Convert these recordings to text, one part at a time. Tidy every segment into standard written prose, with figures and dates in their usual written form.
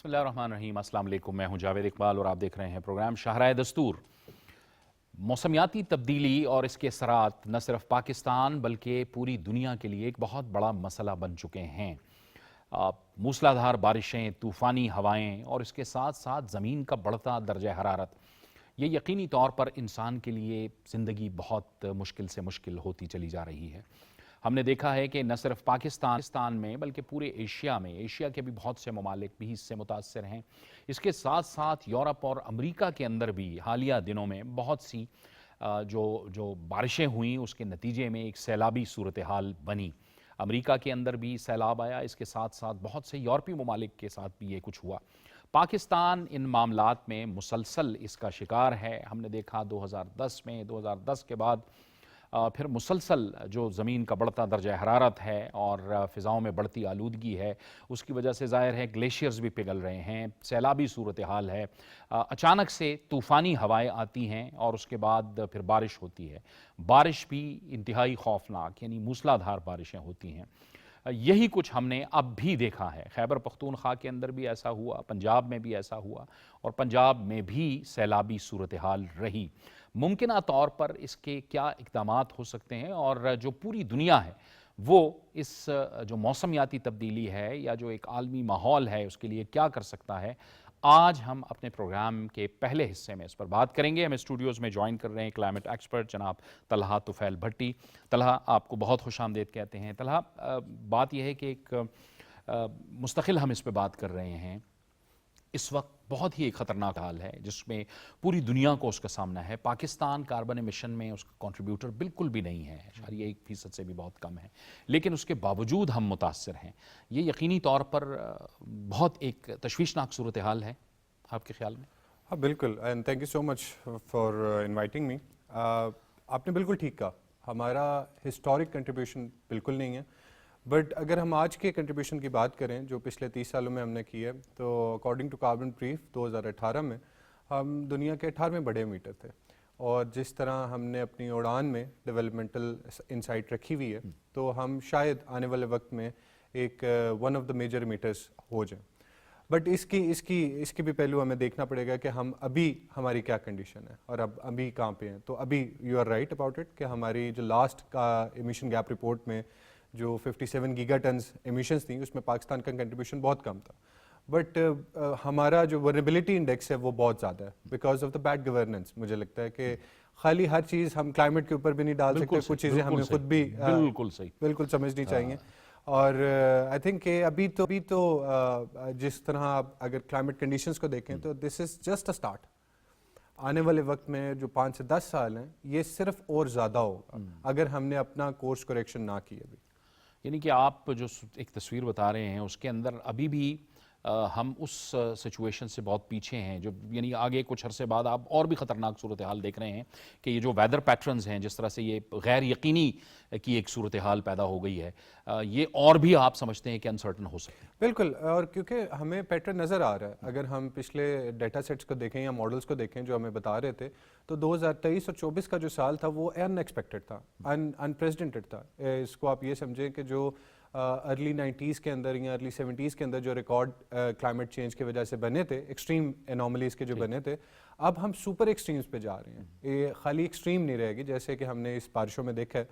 بسم اللہ الرحمن الرحیم۔ السلام علیکم، میں ہوں جاوید اقبال اور آپ دیکھ رہے ہیں پروگرام شاہراہ دستور۔ موسمیاتی تبدیلی اور اس کے اثرات نہ صرف پاکستان بلکہ پوری دنیا کے لیے ایک بہت بڑا مسئلہ بن چکے ہیں۔ موسلادھار بارشیں، طوفانی ہوائیں اور اس کے ساتھ ساتھ زمین کا بڑھتا درجہ حرارت، یہ یقینی طور پر انسان کے لیے زندگی بہت مشکل سے مشکل ہوتی چلی جا رہی ہے۔ ہم نے دیکھا ہے کہ نہ صرف پاکستان میں بلکہ پورے ایشیا کے بھی بہت سے ممالک بھی اس سے متاثر ہیں۔ اس کے ساتھ ساتھ یورپ اور امریکہ کے اندر بھی حالیہ دنوں میں بہت سی جو بارشیں ہوئیں اس کے نتیجے میں ایک سیلابی صورتحال بنی۔ امریکہ کے اندر بھی سیلاب آیا، اس کے ساتھ ساتھ بہت سے یورپی ممالک کے ساتھ بھی یہ کچھ ہوا۔ پاکستان ان معاملات میں مسلسل اس کا شکار ہے۔ ہم نے دیکھا 2010 میں، 2010 کے بعد پھر مسلسل جو زمین کا بڑھتا درجہ حرارت ہے اور فضاؤں میں بڑھتی آلودگی ہے، اس کی وجہ سے ظاہر ہے گلیشیئرز بھی پگھل رہے ہیں، سیلابی صورتحال ہے، اچانک سے طوفانی ہوائیں آتی ہیں اور اس کے بعد پھر بارش ہوتی ہے۔ بارش بھی انتہائی خوفناک، یعنی موسلادھار بارشیں ہوتی ہیں۔ یہی کچھ ہم نے اب بھی دیکھا ہے۔ خیبر پختونخوا کے اندر بھی ایسا ہوا، پنجاب میں بھی ایسا ہوا اور پنجاب میں بھی سیلابی صورتحال رہی۔ ممکنہ طور پر اس کے کیا اقدامات ہو سکتے ہیں اور جو پوری دنیا ہے وہ اس جو موسمیاتی تبدیلی ہے یا جو ایک عالمی ماحول ہے اس کے لیے کیا کر سکتا ہے، آج ہم اپنے پروگرام کے پہلے حصے میں اس پر بات کریں گے۔ ہم اسٹوڈیوز میں جوائن کر رہے ہیں کلائمیٹ ایکسپرٹ جناب طلحہ طفیل بھٹی۔ طلحہ، آپ کو بہت خوش آمدید کہتے ہیں۔ طلحہ، بات یہ ہے کہ ایک مستقل ہم اس پہ بات کر رہے ہیں، اس وقت بہت ہی ایک خطرناک حال ہے جس میں پوری دنیا کو اس کا سامنا ہے۔ پاکستان کاربن ایمیشن میں اس کا کنٹریبیوٹر بالکل بھی نہیں ہے، 1% سے بھی بہت کم ہے، لیکن اس کے باوجود ہم متاثر ہیں۔ یہ یقینی طور پر بہت ایک تشویشناک صورتحال ہے آپ کے خیال میں؟ ہاں بالکل، and thank you so much for inviting me. آپ نے بالکل ٹھیک کہا، ہمارا ہسٹورک کنٹریبیوشن بالکل نہیں ہے، بٹ اگر ہم آج کے کنٹریبیوشن کی بات کریں جو پچھلے 30 سالوں میں ہم نے کی ہے، تو اکارڈنگ ٹو کاربن بریف 2018 میں ہم دنیا کے 18ویں بڑے ایمیٹر تھے، اور جس طرح ہم نے اپنی اڑان میں ڈیولپمنٹل انسائٹ رکھی ہوئی ہے تو ہم شاید آنے والے وقت میں ایک ون آف دا میجر ایمیٹرز ہو جائیں۔ بٹ اس کی بھی پہلو ہمیں دیکھنا پڑے گا کہ ہم ابھی ہماری کیا کنڈیشن ہے اور ابھی کہاں پہ ہیں۔ تو ابھی you are right about it کہ ہماری جو لاسٹ کا ایمیشن گیپ رپورٹ میں جو 57 گیگا ٹنز ایمیشنز تھیں اس میں پاکستان کا کنٹریبیوشن بہت کم تھا، بٹ ہمارا جو ولنریبلٹی انڈیکس ہے وہ بہت زیادہ ہے because of the bad governance. مجھے لگتا ہے کہ خالی ہر چیز ہم کلائمیٹ کے اوپر بھی نہیں ڈال سکتے، کچھ چیزیں ہمیں خود بھی بالکل سمجھنی چاہیے۔ اور آئی تھنک کہ ابھی تو جس طرح آپ اگر کلائمیٹ کنڈیشنز کو دیکھیں تو دس از جسٹ اے اسٹارٹ۔ آنے والے وقت میں جو 5 سے 10 سال ہیں یہ صرف اور زیادہ ہوگا اگر ہم نے اپنا کورس کریکشن نہ کی ابھی۔ یعنی کہ آپ جو ایک تصویر بتا رہے ہیں اس کے اندر ابھی بھی ہم اس سچویشن سے بہت پیچھے ہیں، جو یعنی آگے کچھ عرصے بعد آپ اور بھی خطرناک صورتحال دیکھ رہے ہیں کہ یہ جو ویدر پیٹرنز ہیں، جس طرح سے یہ غیر یقینی کی ایک صورتحال پیدا ہو گئی ہے، یہ اور بھی آپ سمجھتے ہیں کہ انسرٹن ہو سکتے ہیں؟ بالکل، اور کیونکہ ہمیں پیٹرن نظر آ رہا ہے۔ اگر ہم پچھلے ڈیٹا سیٹس کو دیکھیں یا ماڈلز کو دیکھیں جو ہمیں بتا رہے تھے، تو 2023 اور 24 کا جو سال تھا وہ ان ایکسپیکٹڈ تھا، انپریزیڈنٹڈ تھا۔ اس کو آپ یہ سمجھیں کہ جو ارلی 90s کے اندر یا ارلی 70s کے اندر جو ریکارڈ کلائمیٹ چینج کی وجہ سے بنے تھے، ایکسٹریم انوملیز کے جو بنے تھے، اب ہم سپر ایکسٹریمز پہ جا رہے ہیں۔ یہ خالی ایکسٹریم نہیں رہے گی، جیسے کہ ہم نے اس بارشوں میں دیکھا ہے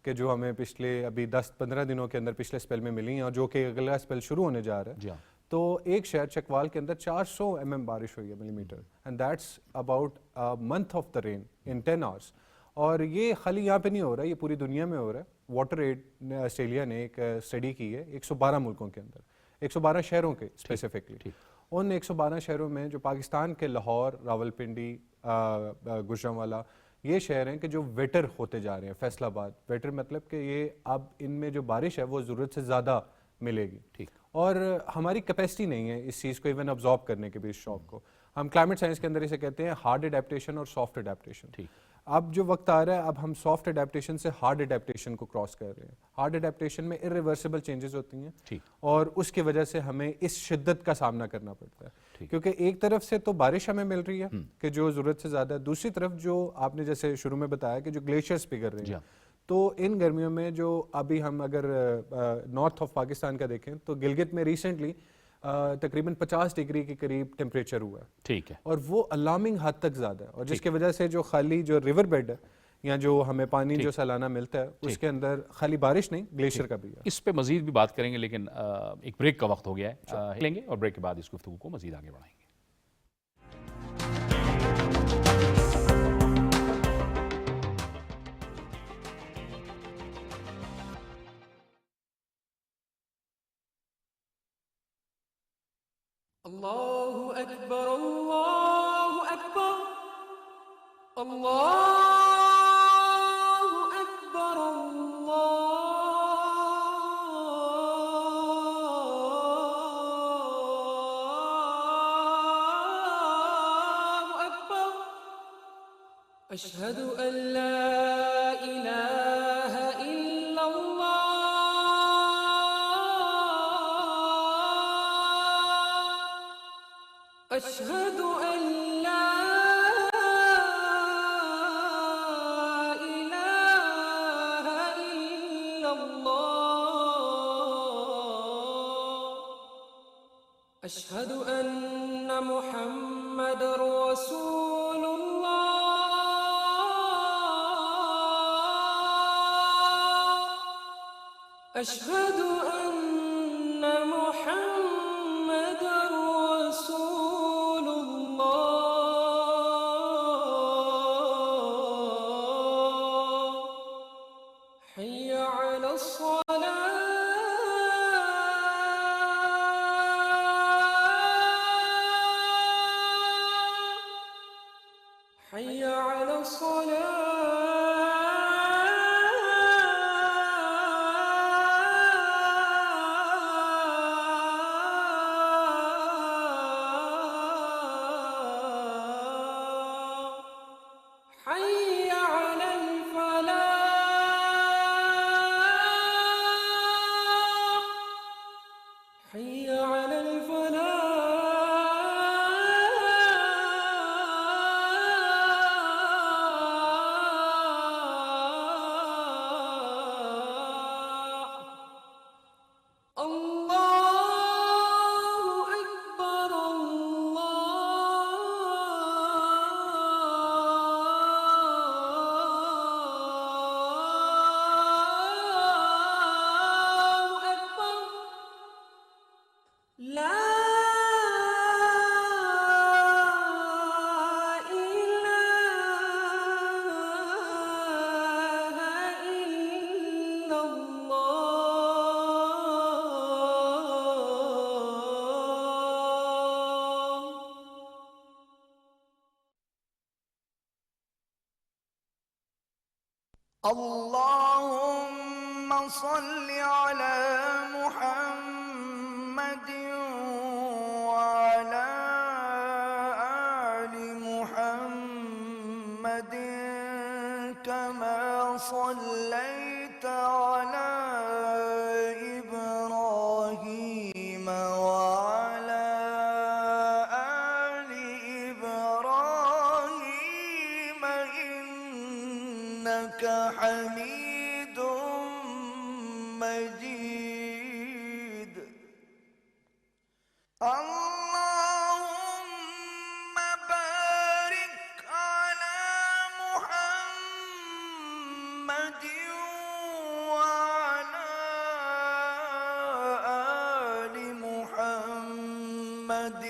کہ جو ہمیں پچھلے ابھی 10-15 دنوں کے اندر پچھلے اسپیل میں ملی ہیں اور جو کہ اگلا اسپیل شروع ہونے جا رہا ہے، تو ایک شہر چکوال کے اندر 400 mm بارش ہوئی ہے millimetre, and that's about month of the rain in 10 hours۔ اور یہ خالی یہاں پہ نہیں ہو رہا، یہ پوری دنیا میں ہو رہا ہے۔ واٹر ایڈ نے آسٹریلیا نے ایک اسٹڈی کی ہے 112 ملکوں کے اندر، 112 شہروں کے اسپیسیفکلی۔ ان 112 شہروں میں جو پاکستان کے لاہور، راولپنڈی، گوجرانوالا، یہ شہر ہیں کہ جو ویٹر ہوتے جا رہے ہیں۔ فیصل آباد ویٹر مطلب کہ یہ اب ان میں جو بارش ہے وہ ضرورت سے زیادہ ملے گی، اور ہماری کیپیسٹی نہیں ہے اس چیز کو ایون ابزارب کرنے کے بھی اس شوق کو۔ ہم کلائمیٹ سائنس کے اندر اسے کہتے ہیں ہارڈ اڈیپٹیشن اور سافٹ اڈیپٹیشن۔ اب جو وقت آ رہا ہے اب ہم سافٹ اڈیپٹیشن سے ہارڈ اڈیپٹیشن کو کراس کر رہے ہیں۔ ہارڈ اڈیپٹیشن میں irreversible چینجز ہوتی ہیں اور اس کی وجہ سے ہمیں اس شدت کا سامنا کرنا پڑتا ہے، کیونکہ ایک طرف سے تو بارش ہمیں مل رہی ہے کہ جو ضرورت سے زیادہ ہے، دوسری طرف جو آپ نے جیسے شروع میں بتایا کہ جو گلیشیئرز پگھل رہے ہیں، تو ان گرمیوں میں جو ابھی ہم اگر نارتھ آف پاکستان کا دیکھیں تو گلگت میں ریسنٹلی تقریباً 50 ڈگری کے قریب ٹیمپریچر ہوا ہے. ٹھیک ہے. اور وہ الارمنگ حد تک زیادہ ہے, اور جس کی وجہ سے جو خالی جو ریور بیڈ ہے یا جو ہمیں پانی جو سالانہ ملتا ہے اس کے اندر خالی بارش نہیں, گلیشیئر کا بھی ہے. اس پہ مزید بھی بات کریں گے, لیکن ایک بریک کا وقت ہو گیا ہے, لیں گے اور بریک کے بعد اس گفتگو کو مزید آگے بڑھائیں گے. اللہ اکبر اللہ اکبر اللہ اکبر اللہ اکبر اشہد ان لا الہ الا اللہ أشهد أن لا إله إلا الله أشهد أن محمد رسول الله أشهد أن محمد رسول الله حي على الصلاة حي على الصلاة حي على الفلاح حي على الفلاح الله أكبر الله أكبر لا إله إلا الله اللهم صل على محمد وعلى آل محمد كما صليت على إبراهيم وعلى آل إبراهيم إنك حميد مجيد اللهم بارك على محمد وعلى آل محمد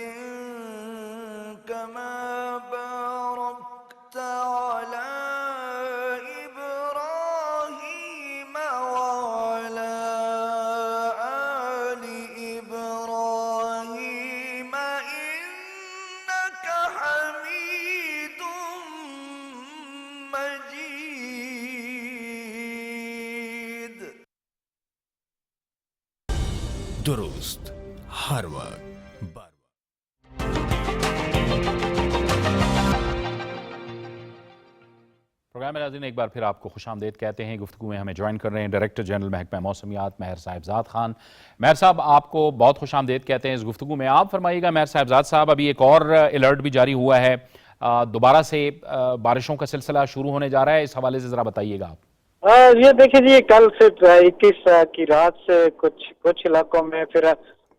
كما باركت على إبراهيم وعلى آل إبراهيم إنك حميد مجيد. درست ہر وقت بار وقت. پروگرام ناظرین ایک بار پھر آپ کو خوش آمدید کہتے ہیں. گفتگو میں ہمیں جوائن کر رہے ہیں ڈائریکٹر جنرل محکمہ موسمیات ماہر صاحبزاد خان. ماہر صاحب آپ کو بہت خوش آمدید کہتے ہیں اس گفتگو میں. آپ فرمائیے گا ماہر صاحبزاد صاحب, ابھی ایک اور الرٹ بھی جاری ہوا ہے, دوبارہ سے بارشوں کا سلسلہ شروع ہونے جا رہا ہے, اس حوالے سے ذرا بتائیے گا آپ. یہ دیکھیں جی, کل سے 21 کی رات سے کچھ علاقوں میں, پھر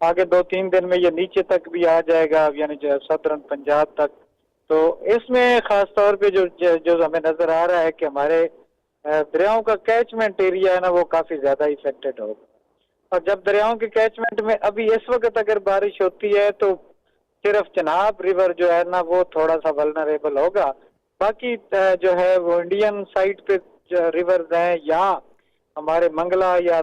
آگے 2-3 دن میں یہ نیچے تک بھی آ جائے گا، یعنی جو سدرن پنجاب تک. تو اس میں خاص طور پہ جو ہمیں نظر آ رہا ہے کہ ہمارے دریاؤں کا کیچمنٹ ایریا ہے نا، وہ کافی زیادہ افیکٹڈ ہوگا. اور جب دریاؤں کے کیچمنٹ میں ابھی اس وقت اگر بارش ہوتی ہے تو صرف چناب ریور جو ہے نا وہ تھوڑا سا ولنریبل ہوگا. باقی جو ہے وہ انڈین سائڈ پہ ریورز ہیں یا ہمارے منگلا یا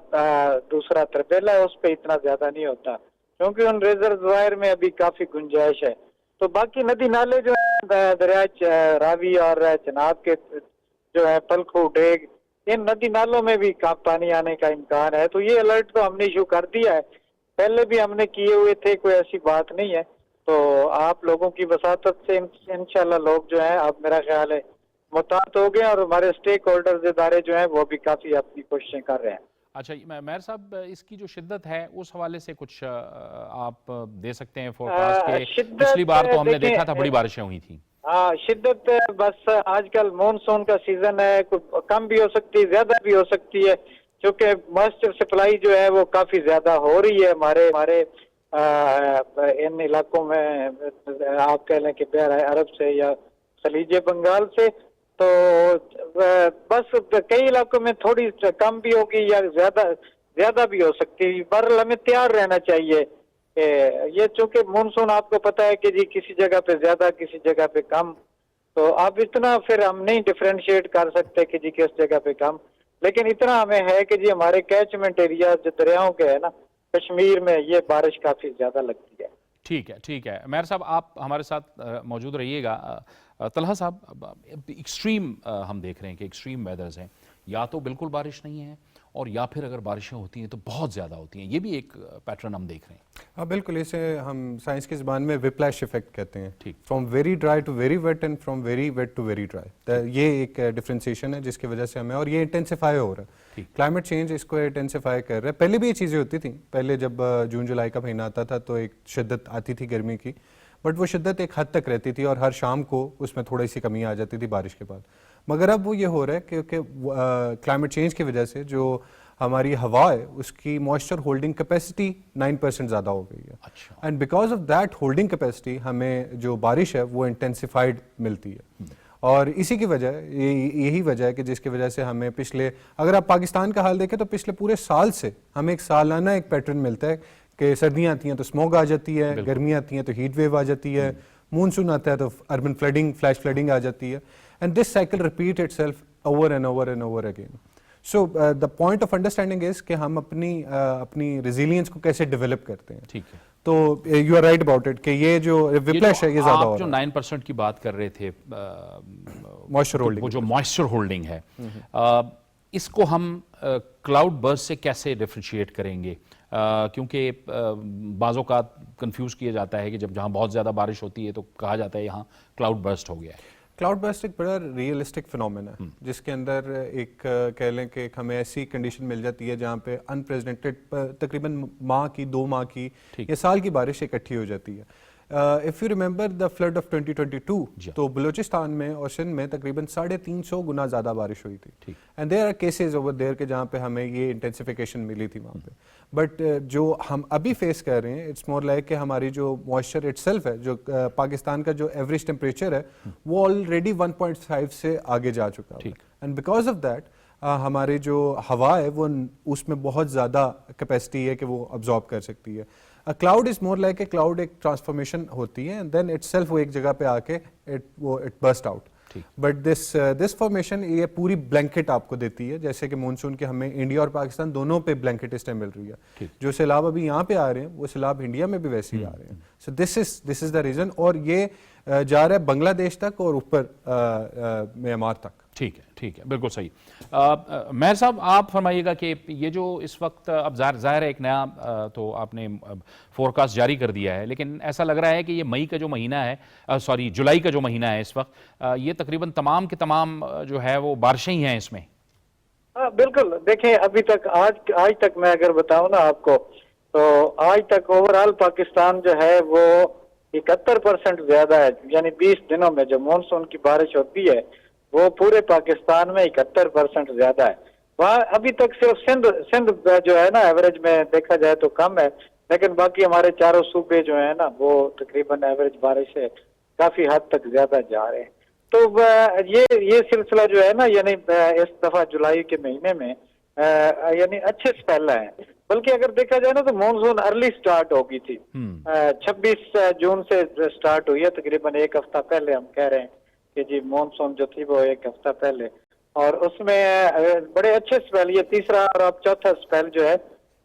دوسرا تربیلا ہے، اس پہ اتنا زیادہ نہیں ہوتا کیونکہ ان ریزروائر میں ابھی کافی گنجائش ہے. تو باقی ندی نالے جو ہیں دریا راوی اور چناب کے جو ہے پلکھو ڈیگ، ان ندی نالوں میں بھی پانی آنے کا امکان ہے. تو یہ الرٹ تو ہم نے ایشو کر دیا ہے، پہلے بھی ہم نے کیے ہوئے تھے، کوئی ایسی بات نہیں ہے. تو آپ لوگوں کی وساطت سے انشاءاللہ لوگ جو ہیں اب میرا خیال ہے محتاط ہو گئے، اور ہمارے اسٹیک ہولڈرز ادارے جو ہیں وہ بھی کافی اپنی کوششیں کر رہے ہیں. اچھا مہر صاحب، اس کی جو شدت ہے اس حوالے سے کچھ آپ دے سکتے ہیں فورکاسٹ کے؟ پچھلی بار تو ہم نے دیکھا تھا بڑی بارشیں ہوئی تھیں. ہاں، شدت بس آج کل مونسون کا سیزن ہے، کم بھی ہو سکتی ہے، زیادہ بھی ہو سکتی ہے، کیونکہ موئسچر سپلائی جو ہے وہ کافی زیادہ ہو رہی ہے ہمارے ان علاقوں میں. آپ کہہ لیں کہ بحر عرب سے یا خلیج بنگال سے. تو بس کئی علاقوں میں تھوڑی کم بھی ہوگی یا زیادہ بھی ہو سکتی ہے. بہرحال ہمیں تیار رہنا چاہیے. یہ چونکہ مونسون آپ کو پتا ہے کہ جی کسی جگہ پہ زیادہ کسی جگہ پہ کم، تو اب اتنا پھر ہم نہیں ڈفرینشیٹ کر سکتے کہ جی کس جگہ پہ کم. لیکن اتنا ہمیں ہے کہ جی ہمارے کیچمنٹ ایریا جو دریاؤں کے ہے نا کشمیر میں، یہ بارش کافی زیادہ لگتی ہے. ٹھیک ہے مہر صاحب، آپ ہمارے ساتھ موجود رہیے گا. طلحہ صاحب، ایکسٹریم ہم دیکھ رہے ہیں کہ ایکسٹریم ویدرز ہیں، یا تو بالکل بارش نہیں ہے اور یا پھر اگر بارشیں ہوتی ہیں تو بہت زیادہ ہوتی ہیں. یہ بھی ایک پیٹرن ہم دیکھ رہے ہیں. ہاں بالکل، اسے ہم سائنس کی زبان میں وپلیش ایفیکٹ کہتے ہیں. ٹھیک. From very dry to very wet and from very wet to very dry. یہ ایک ڈفرینسیشن ہے جس کی وجہ سے ہمیں، اور یہ انٹینسیفائی ہو رہا ہے. کلائمیٹ چینج اس کو انٹینسیفائی کر رہا ہے. پہلے بھی یہ چیزیں ہوتی تھیں. پہلے جب جون جولائی کا مہینہ آتا تھا تو ایک شدت آتی تھی گرمی کی، بٹ وہ شدت ایک حد تک رہتی تھی اور ہر شام کو اس میں تھوڑی سی کمی آ جاتی تھی بارش کے بعد. مگر اب وہ یہ ہو رہا ہے کیونکہ کلائمیٹ چینج کی وجہ سے جو ہماری ہوا ہے اس کی موئسچر ہولڈنگ کیپیسٹی 9% زیادہ ہو گئی ہے. And because of that holding capacity ہمیں جو بارش ہے وہ انٹینسیفائڈ ملتی ہے. اور اسی کی وجہ، یہی وجہ ہے کہ جس کی وجہ سے ہمیں اگر آپ پاکستان کا حال دیکھیں تو پچھلے پورے سال سے ہمیں ایک سالانہ ایک پیٹرن ملتا ہے کہ سردیاں آتی ہیں تو اسموگ آ جاتی ہے، گرمیاں آتی ہیں تو ہیٹ ویو آ جاتی ہے، مونسون آتا ہے تو اربن فلڈنگ، فلیش فلڈنگ آ جاتی ہے. And this cycle repeat it self over and over and over again. So the point of understanding is کہ ہم اپنی ریزیلینس کو کیسے ڈیولپ کرتے ہیں. ٹھیک ہے. تو you are right about it کہ یہ جو وپلیش ہے یہ زیادہ ہو رہا ہے. جو 9% کی بات کر رہے تھے موئسچر ہولڈنگ، وہ جو موئسچر ہولڈنگ ہے، اس کو ہم کلاؤڈ برسٹ سے کیسے ڈفرینشیٹ کریں گے؟ کیونکہ بعض اوقات کنفیوز کیا جاتا ہے کہ جہاں بہت زیادہ بارش ہوتی ہے تو کہا جاتا ہے یہاں کلاؤڈ برسٹ ہو گیا ہے. کلاؤڈ برسٹ ایک بڑا ریئلسٹک فنومینا ہے جس کے اندر ایک کہہ لیں کہ ہمیں ایسی کنڈیشن مل جاتی ہے جہاں پہ انپریزیڈنٹڈ تقریباً ماہ کی 2 ماہ کی یا سال کی بارش اکٹھی ہو جاتی ہے. If you remember the flood of 2022 تو بلوچستان میں اور سندھ میں تقریباً 350 گنا زیادہ بارش ہوئی تھی. And there are cases over there کہ جہاں پہ ہمیں یہ انٹینسیفیکیشن ملی تھی وہاں پہ. بٹ جو ہم ابھی فیس کر رہے ہیں اٹس مور لائک کہ ہماری جو موئسچر اٹ سیلف ہے، جو پاکستان کا جو ایوریج ٹیمپریچر ہے وہ آلریڈی 1.5 سے آگے جا چکا ہے. اینڈ بیکاز آف دیٹ ہماری جو ہوا ہے وہ اس میں بہت زیادہ کیپیسٹی ہے کہ وہ ابزارب کر سکتی ہے. Cloud is more like a cloud ایک ٹرانسفارمیشن ہوتی ہے اینڈ دین اٹ سیلف وہ ایک جگہ پہ آ کے it burst out. But this formation یہ پوری بلینکٹ آپ کو دیتی ہے، جیسے کہ مونسون کے ہمیں انڈیا اور پاکستان دونوں پہ بلینکٹ اس ٹائم مل رہی ہے. جو سیلاب ابھی یہاں پہ آ رہے ہیں وہ سیلاب انڈیا میں بھی ویسے ہی آ رہے ہیں. سو دس از دا ریزن. اور یہ جا رہا ہے بنگلہ دیش تک اور اوپر میانمار تک. ٹھیک ہے، بالکل صحیح. مہر صاحب، آپ فرمائیے گا کہ یہ جو اس وقت اب ظاہر ہے ایک نیا تو آپ نے فورکاسٹ جاری کر دیا ہے، لیکن ایسا لگ رہا ہے کہ یہ مئی کا جو مہینہ ہے، جولائی کا جو مہینہ ہے اس وقت، یہ تقریباً تمام کے تمام جو ہے وہ بارشیں ہی ہیں اس میں. بالکل. دیکھیں ابھی تک آج تک میں اگر بتاؤں نا آپ کو تو آج تک اوور آل پاکستان جو ہے وہ 71% زیادہ ہے. یعنی 20 دنوں میں جو مونسون کی بارش ہوتی ہے وہ پورے پاکستان میں 71% زیادہ ہے. وہاں ابھی تک صرف سندھ جو ہے نا ایوریج میں دیکھا جائے تو کم ہے، لیکن باقی ہمارے چاروں صوبے جو ہیں نا وہ تقریباً ایوریج بارش ہے کافی حد تک زیادہ جا رہے ہیں. تو یہ سلسلہ جو ہے نا یعنی اس دفعہ جولائی کے مہینے میں یعنی اچھے سپیل ہیں. بلکہ اگر دیکھا جائے نا تو مونسون ارلی سٹارٹ ہو گئی تھی. 26 جون سے سٹارٹ ہوئی ہے تقریباً ایک ہفتہ پہلے. ہم کہہ رہے ہیں کہ جی مونسون جو تھی وہ ایک ہفتہ پہلے, اور اس میں بڑے اچھے سپیل, یہ تیسرا اور اب چوتھا سپیل جو ہے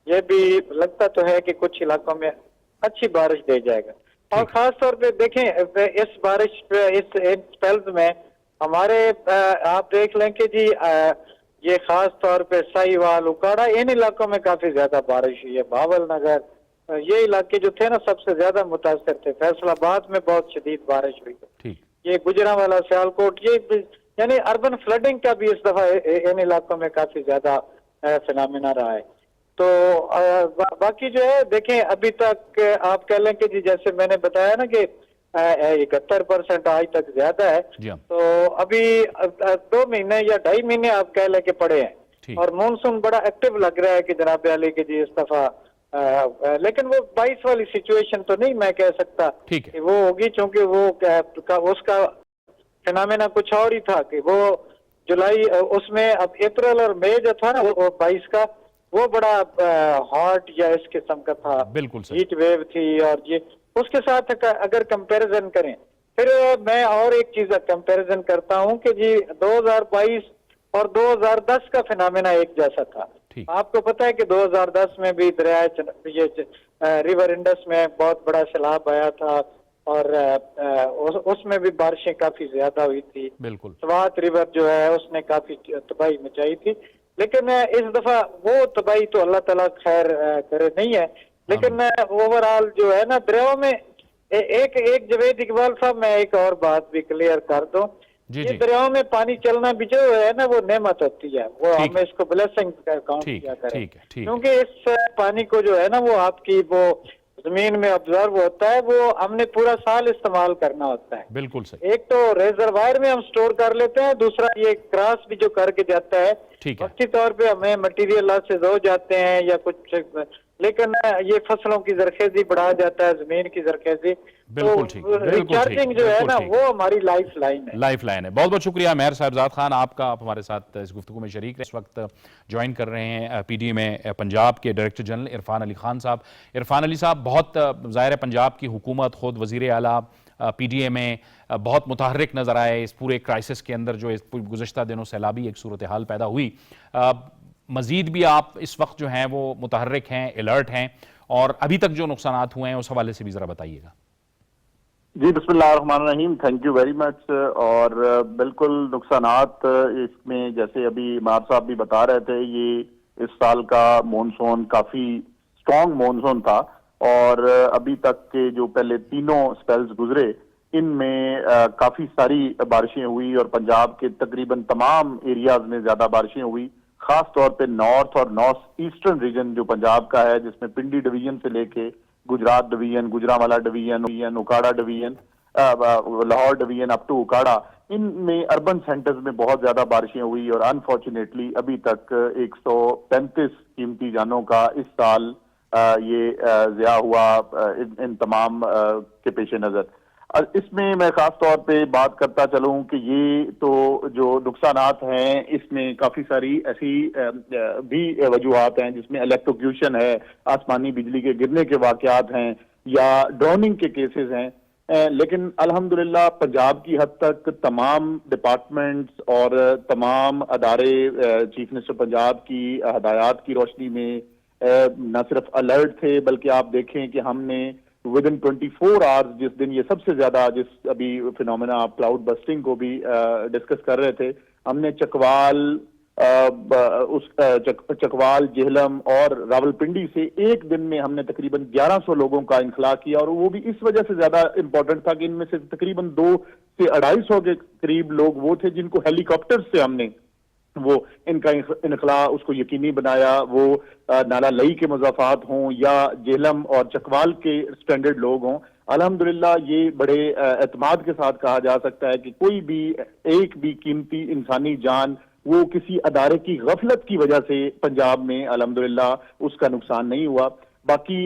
یہ بھی لگتا تو ہے کہ کچھ علاقوں میں اچھی بارش دے جائے گا. اور خاص طور پہ دیکھیں اس بارش پہ اس سپیلز میں ہمارے آپ دیکھ لیں کہ جی یہ خاص طور پہ ساہیوال, اکاڑا, ان علاقوں میں کافی زیادہ بارش ہوئی ہے. بھاول نگر, یہ علاقے جو تھے نا سب سے زیادہ متاثر تھے. فیصل آباد میں بہت شدید بارش ہوئی ہے. یہ گجرانوالہ, سیالکوٹ, یہ یعنی اربن فلڈنگ کا بھی اس دفعہ ان علاقوں میں کافی زیادہ فینامنا رہا ہے. تو باقی جو ہے دیکھیں ابھی تک آپ کہہ لیں کہ جی جیسے میں نے بتایا نا کہ 71% آج تک زیادہ ہے. تو ابھی 2 مہینے یا 2.5 مہینے آپ کہہ لیں کہ پڑے ہیں, اور مونسون بڑا ایکٹیو لگ رہا ہے کہ جناب علی کہ جی اس دفعہ لیکن وہ 22 والی سچویشن تو نہیں میں کہہ سکتا کہ وہ ہوگی, چونکہ وہ اس کا فینامنا کچھ اور ہی تھا کہ وہ جولائی اس میں اب اپریل اور مئی جو تھا نا وہ 22 کا وہ بڑا ہاٹ یا اس قسم کا تھا, ہیٹ ویو تھی. اور یہ اس کے ساتھ اگر کمپیریزن کریں, پھر میں اور ایک چیز کمپیریزن کرتا ہوں کہ جی 2022 اور 2010 کا فینامنا ایک جیسا تھا. آپ کو پتا ہے کہ 2010 میں بھی دریائے یہ ریور انڈس میں بہت بڑا سیلاب آیا تھا, اور اس میں بھی بارشیں کافی زیادہ ہوئی تھی. سوات ریور جو ہے اس نے کافی تباہی مچائی تھی. لیکن اس دفعہ وہ تباہی تو اللہ تعالیٰ خیر کرے نہیں ہے, لیکن اوور آل جو ہے نا دریاؤں میں ایک جوید اقبال صاحب میں ایک اور بات بھی کلیئر کر دوں, یہ دریاؤں میں پانی چلنا بھی جو ہے نا وہ نعمت ہوتی ہے, وہ ہمیں اس کو بلیسنگ کاؤنٹ کیا کریں, کیونکہ اس پانی کو جو ہے نا وہ آپ کی وہ زمین میں آبزرو ہوتا ہے, وہ ہم نے پورا سال استعمال کرنا ہوتا ہے. بالکل صحیح. ایک تو ریزروائر میں ہم سٹور کر لیتے ہیں, دوسرا یہ کراس بھی جو کر کے جاتا ہے وقتی طور پہ ہمیں مٹیریل لاس ہو جاتے ہیں یا کچھ, لیکن یہ فصلوں کی زرخیزی بڑھا جاتا ہے, زمین کی زرخیزی. بالکل ٹھیک, ریچارجنگ جو ہے نا وہ ہماری لائف لائن ہے. لائف لائن ہے. بہت بہت شکریہ مہر صاحبزاد خان آپ کا, آپ ہمارے ساتھ اس گفتگو میں شریک رہے. اس وقت جوائن کر رہے ہیں پی ڈی اے میں پنجاب کے ڈائریکٹر جنرل عرفان علی خان صاحب. عرفان علی صاحب, بہت ظاہر ہے پنجاب کی حکومت, خود وزیر اعلیٰ پی ڈی اے میں بہت متحرک نظر آئے اس پورے کرائسس کے اندر جو گزشتہ دنوں سیلابی ایک صورتحال پیدا ہوئی. مزید بھی آپ اس وقت جو ہیں وہ متحرک ہیں, الرٹ ہیں, اور ابھی تک جو نقصانات ہوئے ہیں اس حوالے سے بھی ذرا بتائیے گا. جی بسم اللہ الرحمن الرحیم, تھینک یو ویری مچ. اور بالکل نقصانات اس میں جیسے ابھی مار صاحب بھی بتا رہے تھے, یہ اس سال کا مونسون کافی سٹرونگ مونسون تھا, اور ابھی تک کے جو پہلے تینوں سپیلز گزرے ان میں کافی ساری بارشیں ہوئی, اور پنجاب کے تقریباً تمام ایریاز میں زیادہ بارشیں ہوئی. خاص طور پہ نارتھ اور نارتھ ایسٹرن ریجن جو پنجاب کا ہے, جس میں پنڈی ڈویژن سے لے کے Gujrat division, Gujranwala division, Okara division, Lahore division up to Okara, ان میں اربن سینٹرز میں بہت زیادہ بارشیں ہوئی. اور انفارچونیٹلی ابھی تک 135 قیمتی جانوں کا اس سال یہ ضیاع ہوا ان تمام کے پیش نظر. اس میں میں خاص طور پہ بات کرتا چلوں کہ یہ تو جو نقصانات ہیں اس میں کافی ساری ایسی بھی وجوہات ہیں, جس میں الیکٹروکیوشن ہے, آسمانی بجلی کے گرنے کے واقعات ہیں, یا ڈروننگ کے کیسز ہیں. لیکن الحمدللہ پنجاب کی حد تک تمام ڈپارٹمنٹس اور تمام ادارے چیف منسٹر پنجاب کی ہدایات کی روشنی میں نہ صرف الرٹ تھے, بلکہ آپ دیکھیں کہ ہم نے ود ان 24 آورز, جس دن یہ سب سے زیادہ, جس ابھی فینومینا آپ کلاؤڈ بسٹنگ کو بھی ڈسکس کر رہے تھے, ہم نے چکوال, جہلم اور راولپنڈی سے ایک دن میں ہم نے تقریباً 1100 لوگوں کا انخلاء کیا. اور وہ بھی اس وجہ سے زیادہ امپورٹنٹ تھا کہ ان میں سے تقریباً 200 سے 250 کے قریب لوگ وہ تھے جن کو ہیلی کاپٹر سے ہم نے وہ ان کا انخلاء اس کو یقینی بنایا. وہ نالا لئی کے مضافات ہوں یا جہلم اور چکوال کے اسٹینڈرڈ لوگ ہوں, الحمدللہ یہ بڑے اعتماد کے ساتھ کہا جا سکتا ہے کہ کوئی بھی ایک بھی قیمتی انسانی جان وہ کسی ادارے کی غفلت کی وجہ سے پنجاب میں الحمدللہ اس کا نقصان نہیں ہوا. باقی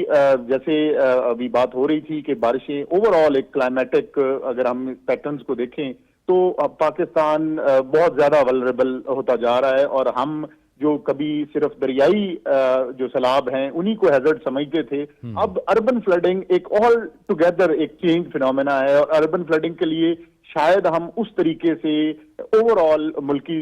جیسے ابھی بات ہو رہی تھی کہ بارشیں اوور آل ایک کلائمیٹک اگر ہم پیٹرنز کو دیکھیں تو اب پاکستان بہت زیادہ ولربل ہوتا جا رہا ہے، اور ہم جو کبھی صرف دریائی جو سیلاب ہیں انہی کو ہیزرڈ سمجھتے تھے، اب اربن فلڈنگ ایک آل ٹوگیدر ایک چینج فینومینا ہے، اور اربن فلڈنگ کے لیے شاید ہم اس طریقے سے اوور آل ملکی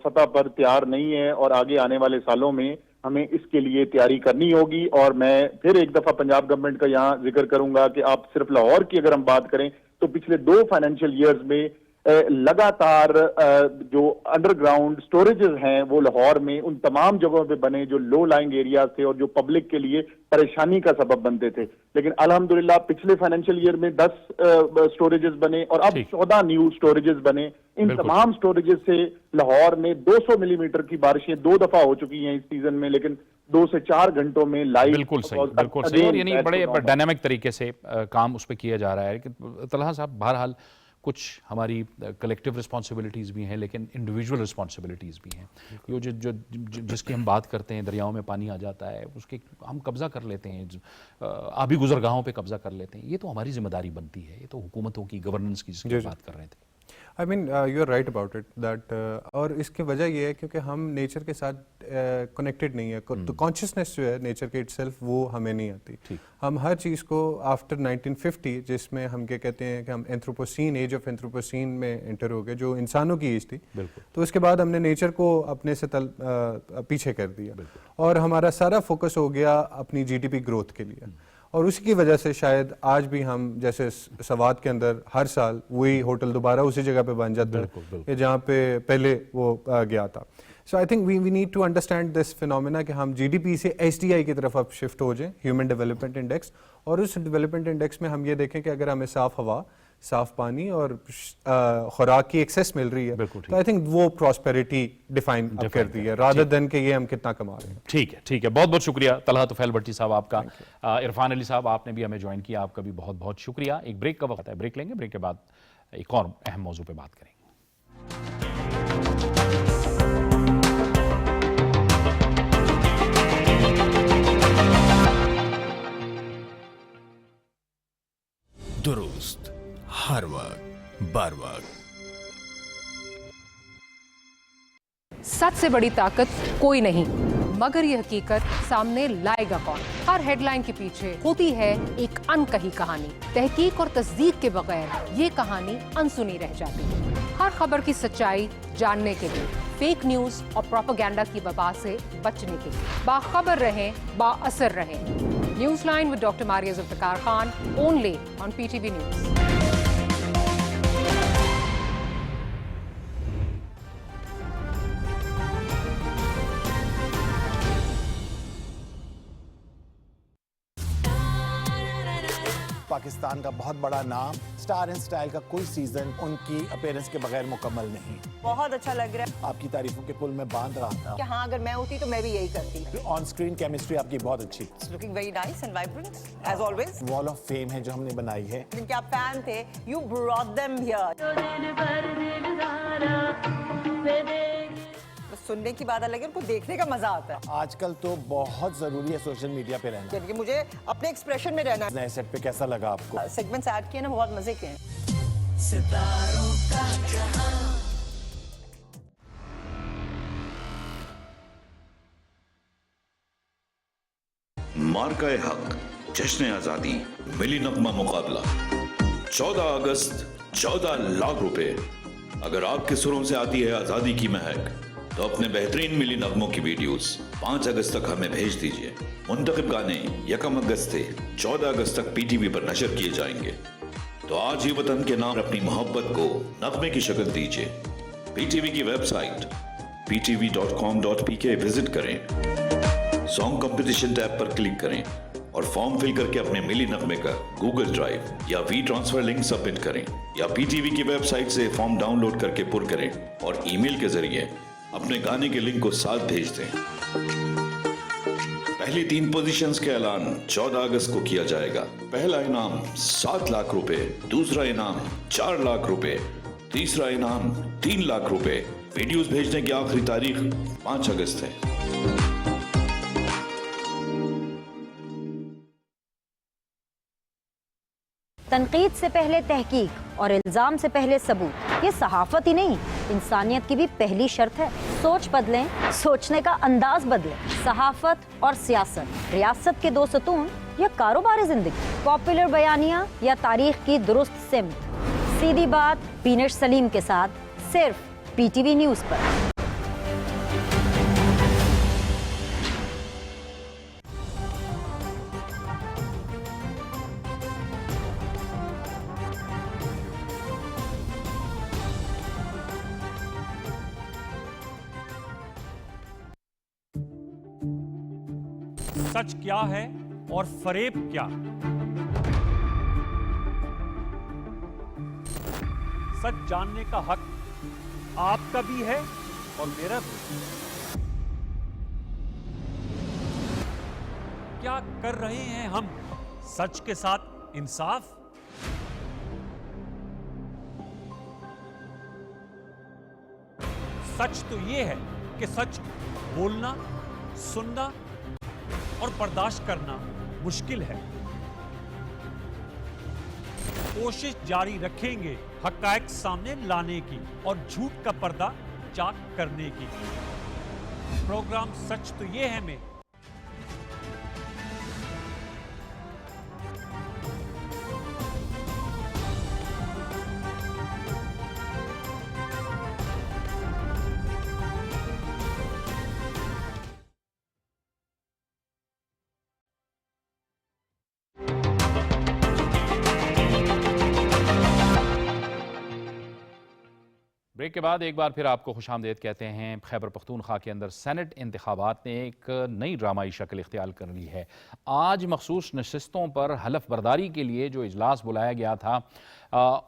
سطح پر تیار نہیں ہیں، اور آگے آنے والے سالوں میں ہمیں اس کے لیے تیاری کرنی ہوگی. اور میں پھر ایک دفعہ پنجاب گورنمنٹ کا یہاں ذکر کروں گا کہ آپ صرف لاہور کی اگر ہم بات کریں تو پچھلے 2 فائنینشیل ایئرز میں لگاتار جو انڈر گراؤنڈ سٹوریجز ہیں وہ لاہور میں ان تمام جگہوں پہ بنے جو لو لائنگ ایریاز تھے اور جو پبلک کے لیے پریشانی کا سبب بنتے تھے، لیکن الحمدللہ پچھلے فائنینشیل ایئر میں 10 سٹوریجز بنے اور اب 14 نیو سٹوریجز بنے. ان تمام سٹوریجز سے لاہور میں 200 ملی میٹر کی بارشیں 2 دفعہ ہو چکی ہیں اس سیزن میں، لیکن 2 سے 4 گھنٹوں میں لائیو. بالکل صحیح، اور یعنی بڑے ڈائنامک طریقے سے کام اس پہ کیا جا رہا ہے. لیکن طلحہ صاحب بہرحال کچھ ہماری کلیکٹیو رسپانسبلٹیز بھی ہیں لیکن انڈیویجول رسپانسبلٹیز بھی ہیں. جس کی ہم بات کرتے ہیں، دریاؤں میں پانی آ جاتا ہے، اس کے ہم قبضہ کر لیتے ہیں، آبی گزرگاہوں پہ قبضہ کر لیتے ہیں. یہ تو ہماری ذمہ داری بنتی ہے، یہ تو حکومتوں کی گورننس کی جس کی بات کر رہے تھے. I mean, you are right about it that اور اس کی وجہ یہ ہے کیونکہ ہم نیچر کے ساتھ کنیکٹڈ نہیں ہے، تو کانشیسنیس جو ہے نیچر کے اٹ سیلف وہ ہمیں نہیں آتی. ہم ہر چیز کو آفٹر 1950 جس میں ہم کیا کہتے ہیں کہ ہم اینتھروپوسین ایج آف اینتھروپوسین میں انٹر ہو گئے جو انسانوں کی ایج تھی، تو اس کے بعد ہم نے نیچر کو اپنے سے پیچھے کر دیا اور ہمارا سارا فوکس ہو گیا اپنی جی ڈی پی گروتھ کے لیے. اور اسی کی وجہ سے شاید آج بھی ہم جیسے سوات کے اندر ہر سال وہی ہوٹل دوبارہ اسی جگہ پہ بن جاتا ہے کہ جہاں پہ پہلے وہ گیا تھا. So I think we need to understand this phenomena کہ ہم جی ڈی پی سے ایس ڈی آئی کی طرف اب شفٹ ہو جائیں، ہیومن ڈیولپمنٹ انڈیکس، اور اس ڈیولپمنٹ انڈیکس میں ہم یہ دیکھیں کہ اگر ہمیں صاف ہوا، صاف پانی اور خوراک کی ایکسیس مل رہی ہے تو آئی تھنک وہ پراسپیرٹی ڈیفائن کرتی ہے رادر دین کہ یہ ہم کتنا کما رہے ہیں. ٹھیک ہے، بہت بہت شکریہ طلحہ طفیل بھٹی صاحب آپ کا. عرفان علی صاحب آپ نے بھی ہمیں جوائن کیا، آپ کا بھی بہت بہت شکریہ. ایک بریک کا وقت ہے، بریک لیں گے، بریک کے بعد ایک اور اہم موضوع پہ بات کریں گے. درست ہر وقت بار وقت. سچ سے بڑی طاقت کوئی نہیں، مگر یہ حقیقت سامنے لائے گا کون؟ ہر ہیڈ لائن کے پیچھے ہوتی ہے ایک انکہی کہانی. تحقیق اور تصدیق کے بغیر یہ کہانی انسنی رہ جاتی ہے. ہر خبر کی سچائی جاننے کے لیے، فیک نیوز اور پروپیگنڈا کی وبا سے بچنے کے لیے باخبر رہیں، با اثر رہیں. News line with doctor Maria Zulfiqar Khan only on PTV News. Pakistan کا بہت بڑا نام سٹار اینڈ سٹائل کا کوئی سیزن ان کی اپیرنس کے بغیر مکمل نہیں. بہت اچھا لگ رہا ہے. آپ کی تعریفوں کے پل میں باندھ رہا تھا کہ ہاں اگر میں ہوتی تو میں بھی یہی کرتی. آن اسکرین کیمسٹری آپ کی بہت اچھی. Looking very nice and vibrant as always. وال آف فیم ہے جو ہم نے بنائی ہے. جن کے آپ فین تھے یو براٹ دیم ہیئر. سننے کی بات الگ ہے، ان کو دیکھنے کا مزہ آتا ہے. آج کل تو بہت ضروری ہے سوشل میڈیا پہ رہنا. یعنی کہ مجھے اپنے ایکسپریشن میں رہنا ہے. نئے سیٹ پہ کیسا لگا آپ کو؟ سیگمنٹس ایڈ کیے نا، بہت مزے کے ہیں. ستاروں کا جہاں. مارکہ حق جشن آزادی ملی نغمہ مقابلہ 14 اگست 14 لاکھ روپے. اگر آپ کے سروں سے آتی ہے آزادی کی مہک تو اپنے بہترین ملی نغموں کی ویڈیوز 5 اگست تک ہمیں بھیج دیجئے. منتخب گانے 1 اگست سے 14 اگست تک پی ٹی وی پر نشر کیے جائیں گے. تو آج ہی وطن کے نام اپنی محبت کو نغمے کی شکل دیجئے. پی ٹی وی کی ویب سائٹ ptv.com.pk وزٹ کریں، سانگ کمپٹیشن ٹیب پر کلک کریں اور فارم فل کر کے اپنے ملی نغمے کا گوگل ڈرائیو یا وی ٹرانسفر لنک سبمٹ کریں، یا پی ٹی وی کی ویب سائٹ سے فارم ڈاؤن لوڈ کر کے پر کریں اور ای میل کے ذریعے اپنے گانے کے لنک کو ساتھ بھیج دیں. پہلی 3 پوزیشنز کا اعلان 14 اگست کو کیا جائے گا. پہلا انعام 7 لاکھ روپے، دوسرا انعام 4 لاکھ روپے، تیسرا انعام 3 لاکھ روپے. ویڈیوز بھیجنے کی آخری تاریخ 5 اگست ہے. تنقید سے پہلے تحقیق اور الزام سے پہلے ثبوت، یہ صحافت ہی نہیں انسانیت کی بھی پہلی شرط ہے۔ سوچ بدلیں، سوچنے کا انداز بدلیں۔ صحافت اور سیاست، ریاست کے دو ستون یا کاروباری زندگی، پاپولر بیانیہ یا تاریخ کی درست سمت۔ سیدھی بات پینش سلیم کے ساتھ صرف پی ٹی وی نیوز پر۔ سچ کیا ہے اور فریب کیا؟ سچ جاننے کا حق آپ کا بھی ہے اور میرا بھی۔ کیا کر رہے ہیں ہم سچ کے ساتھ انصاف؟ سچ تو یہ ہے کہ سچ بولنا، سننا اور برداشت کرنا مشکل ہے۔ کوشش جاری رکھیں گے حقائق سامنے لانے کی اور جھوٹ کا پردہ چاک کرنے کی۔ پروگرام سچ تو یہ ہے میں بریک کے بعد ایک بار پھر آپ کو خوش آمدید کہتے ہیں۔ خیبر پختونخوا کے اندر سینٹ انتخابات نے ایک نئی ڈرامائی شکل اختیار کر لی ہے۔ آج مخصوص نشستوں پر حلف برداری کے لیے جو اجلاس بلایا گیا تھا،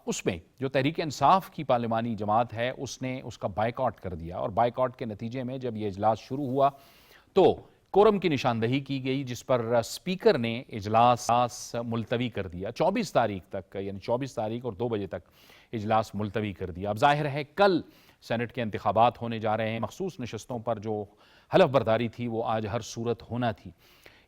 اس میں جو تحریک انصاف کی پارلیمانی جماعت ہے اس نے اس کا بائیکاٹ کر دیا، اور بائیکاٹ کے نتیجے میں جب یہ اجلاس شروع ہوا تو کورم کی نشاندہی کی گئی، جس پر اسپیکر نے اجلاس ملتوی کر دیا 24 تاریخ تک، یعنی 24 تاریخ اور 2 بجے تک اجلاس ملتوی کر دیا۔ اب ظاہر ہے کل سینٹ کے انتخابات ہونے جا رہے ہیں۔ مخصوص نشستوں پر جو حلف برداری تھی وہ آج ہر صورت ہونا تھی۔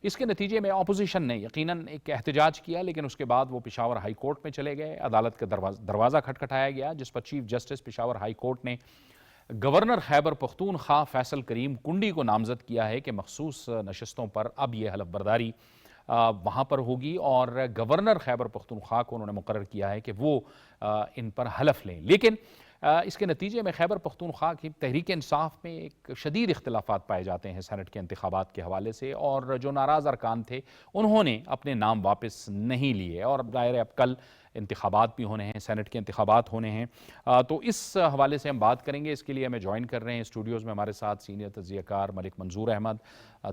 اس کے نتیجے میں اپوزیشن نے یقیناً ایک احتجاج کیا، لیکن اس کے بعد وہ پشاور ہائی کورٹ میں چلے گئے۔ عدالت کا دروازہ کھٹکھٹایا گیا، جس پر chief justice Peshawar high court نے گورنر خیبر پختونخوا فیصل کریم کنڈی کو نامزد کیا ہے کہ مخصوص نشستوں پر اب یہ حلف برداری وہاں پر ہوگی، اور گورنر خیبر پختونخوا کو انہوں نے مقرر کیا ہے کہ وہ ان پر حلف لیں۔ لیکن اس کے نتیجے میں خیبر پختونخوا کی تحریک انصاف میں ایک شدید اختلافات پائے جاتے ہیں سینٹ کے انتخابات کے حوالے سے، اور جو ناراض ارکان تھے انہوں نے اپنے نام واپس نہیں لیے، اور اب ظاہر ہے اب کل انتخابات بھی ہونے ہیں، سینٹ کے انتخابات ہونے ہیں۔ تو اس حوالے سے ہم بات کریں گے۔ اس کے لیے ہمیں جوائن کر رہے ہیں اسٹوڈیوز میں ہمارے ساتھ سینئر تجزیہ کار ملک منظور احمد،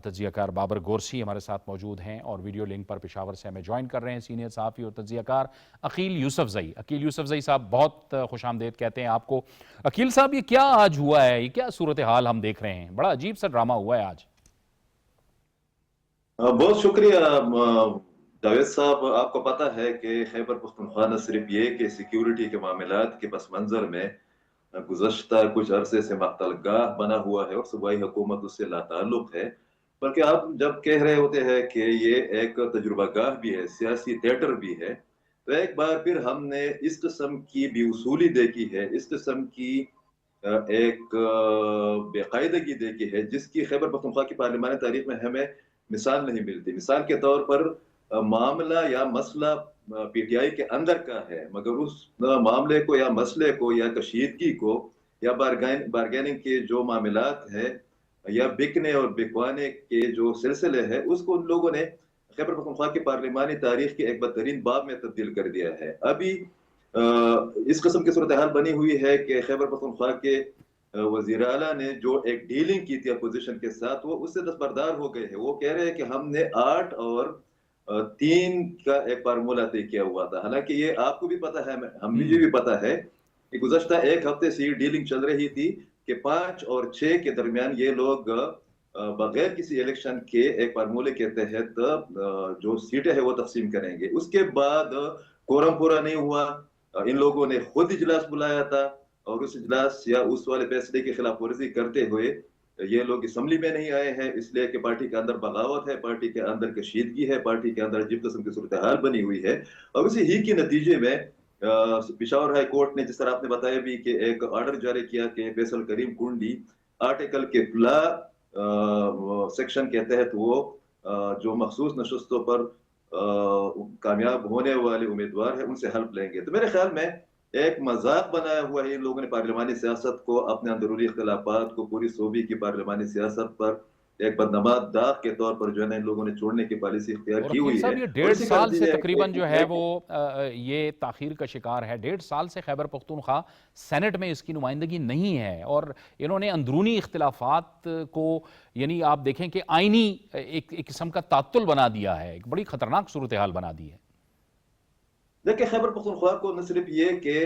تجزیہ کار بابر گورسی ہمارے ساتھ موجود ہیں، اور ویڈیو لنک پر پشاور سے ہمیں جوائن کر رہے ہیں سینئر صحافی اور تجزیہ کار عقیل یوسفزئی۔ عقیل یوسفزئی صاحب بہت خوش آمدید کہتے ہیں آپ کو۔ عقیل صاحب، یہ کیا آج ہوا ہے؟ یہ کیا صورتحال ہم دیکھ رہے ہیں؟ بڑا عجیب سا ڈرامہ ہوا ہے آج۔ بہت شکریہ جاوید صاحب۔ آپ کو پتہ ہے کہ خیبر پختونخوا نہ صرف یہ کہ سیکیورٹی کے معاملات کے پس منظر میں گزشتہ کچھ عرصے سے مقتل گاہ بنا ہوا ہے اور صوبائی حکومت اس سے لا تعلق ہے، بلکہ آپ جب کہہ رہے ہوتے ہیں کہ یہ ایک تجربہ گاہ بھی ہے، سیاسی تھیٹر بھی ہے، تو ایک بار پھر ہم نے اس قسم کی بے اصولی دیکھی ہے، اس قسم کی ایک بے قاعدگی دیکھی ہے جس کی خیبر پختونخوا کی پارلیمانی تاریخ میں ہمیں مثال نہیں ملتی۔ مثال کے طور پر معاملہ یا مسئلہ پی ٹی آئی کے اندر کا ہے، مگر اس معاملے کو یا مسئلے کو یا کشیدگی کو یا بارگیننگ کے جو معاملات ہیں یا بکنے اور بکوانے کے جو سلسلے ہیں، اس کو ان لوگوں نے خیبر پختونخوا کی پارلیمانی تاریخ کے ایک بدترین باب میں تبدیل کر دیا ہے۔ ابھی اس قسم کی صورتحال بنی ہوئی ہے کہ خیبر پختونخوا کے وزیر اعلیٰ نے جو ایک ڈیلنگ کی تھی اپوزیشن کے ساتھ، وہ اس سے دستبردار ہو گئے ہیں۔ وہ کہہ رہے ہیں کہ ہم نے 8 اور 3 کا ایک فارمولہ طے کیا ہوا تھا، حالانکہ یہ آپ کو بھی پتہ ہے، مجھے بھی پتہ ہے کہ گزشتہ ایک ہفتے سے یہ ڈیلنگ چل رہی تھی کہ 5 اور 6 کے درمیان یہ لوگ بغیر کسی الیکشن کے ایک فارمولے کے تحت جو سیٹیں ہیں وہ تقسیم کریں گے۔ اس کے بعد کورم پورا نہیں ہوا، ان لوگوں نے خود اجلاس بلایا تھا، اور اس اجلاس یا اس والے فیصلے کی خلاف ورزی کرتے ہوئے یہ لوگ اسمبلی میں نہیں آئے ہیں اس لیے کہ پارٹی کے اندر بغاوت ہے, پارٹی کے اندر کشیدگی ہے, پارٹی کے اندر عجیب قسم کی صورتحال بنی ہوئی ہے. اور اسی ہی کے نتیجے میں پشاور ہائی کورٹ نے, جس طرح آپ نے بتایا بھی, کہ ایک آرڈر جاری کیا کہ فیصل کریم کنڈی آرٹیکل کے سیکشن کے تحت وہ جو مخصوص نشستوں پر کامیاب ہونے والے امیدوار ہیں ان سے ہیلپ لیں گے. تو میرے خیال میں ایک مذاق بنایا ہوا ہے ان لوگوں نے پارلیمانی سیاست کو, اپنے اندرونی اختلافات کو پوری صوبے کی پارلیمانی سیاست پر ایک بدنما داغ کے طور پر جو ہے نا ان لوگوں نے چھوڑنے کی پالیسی اختیار کی ہوئی ہے. یہ 1.5 سال سے تقریباً جو ہے وہ یہ تاخیر کا شکار ہے. 1.5 سال سے خیبر پختونخوا سینٹ میں اس کی نمائندگی نہیں ہے, اور انہوں نے اندرونی اختلافات کو یعنی آپ دیکھیں کہ آئینی ایک قسم کا تعطل بنا دیا ہے, ایک بڑی خطرناک صورتحال بنا دی ہے. دیکھیں خیبر پختونخوا کو نہ صرف یہ کہ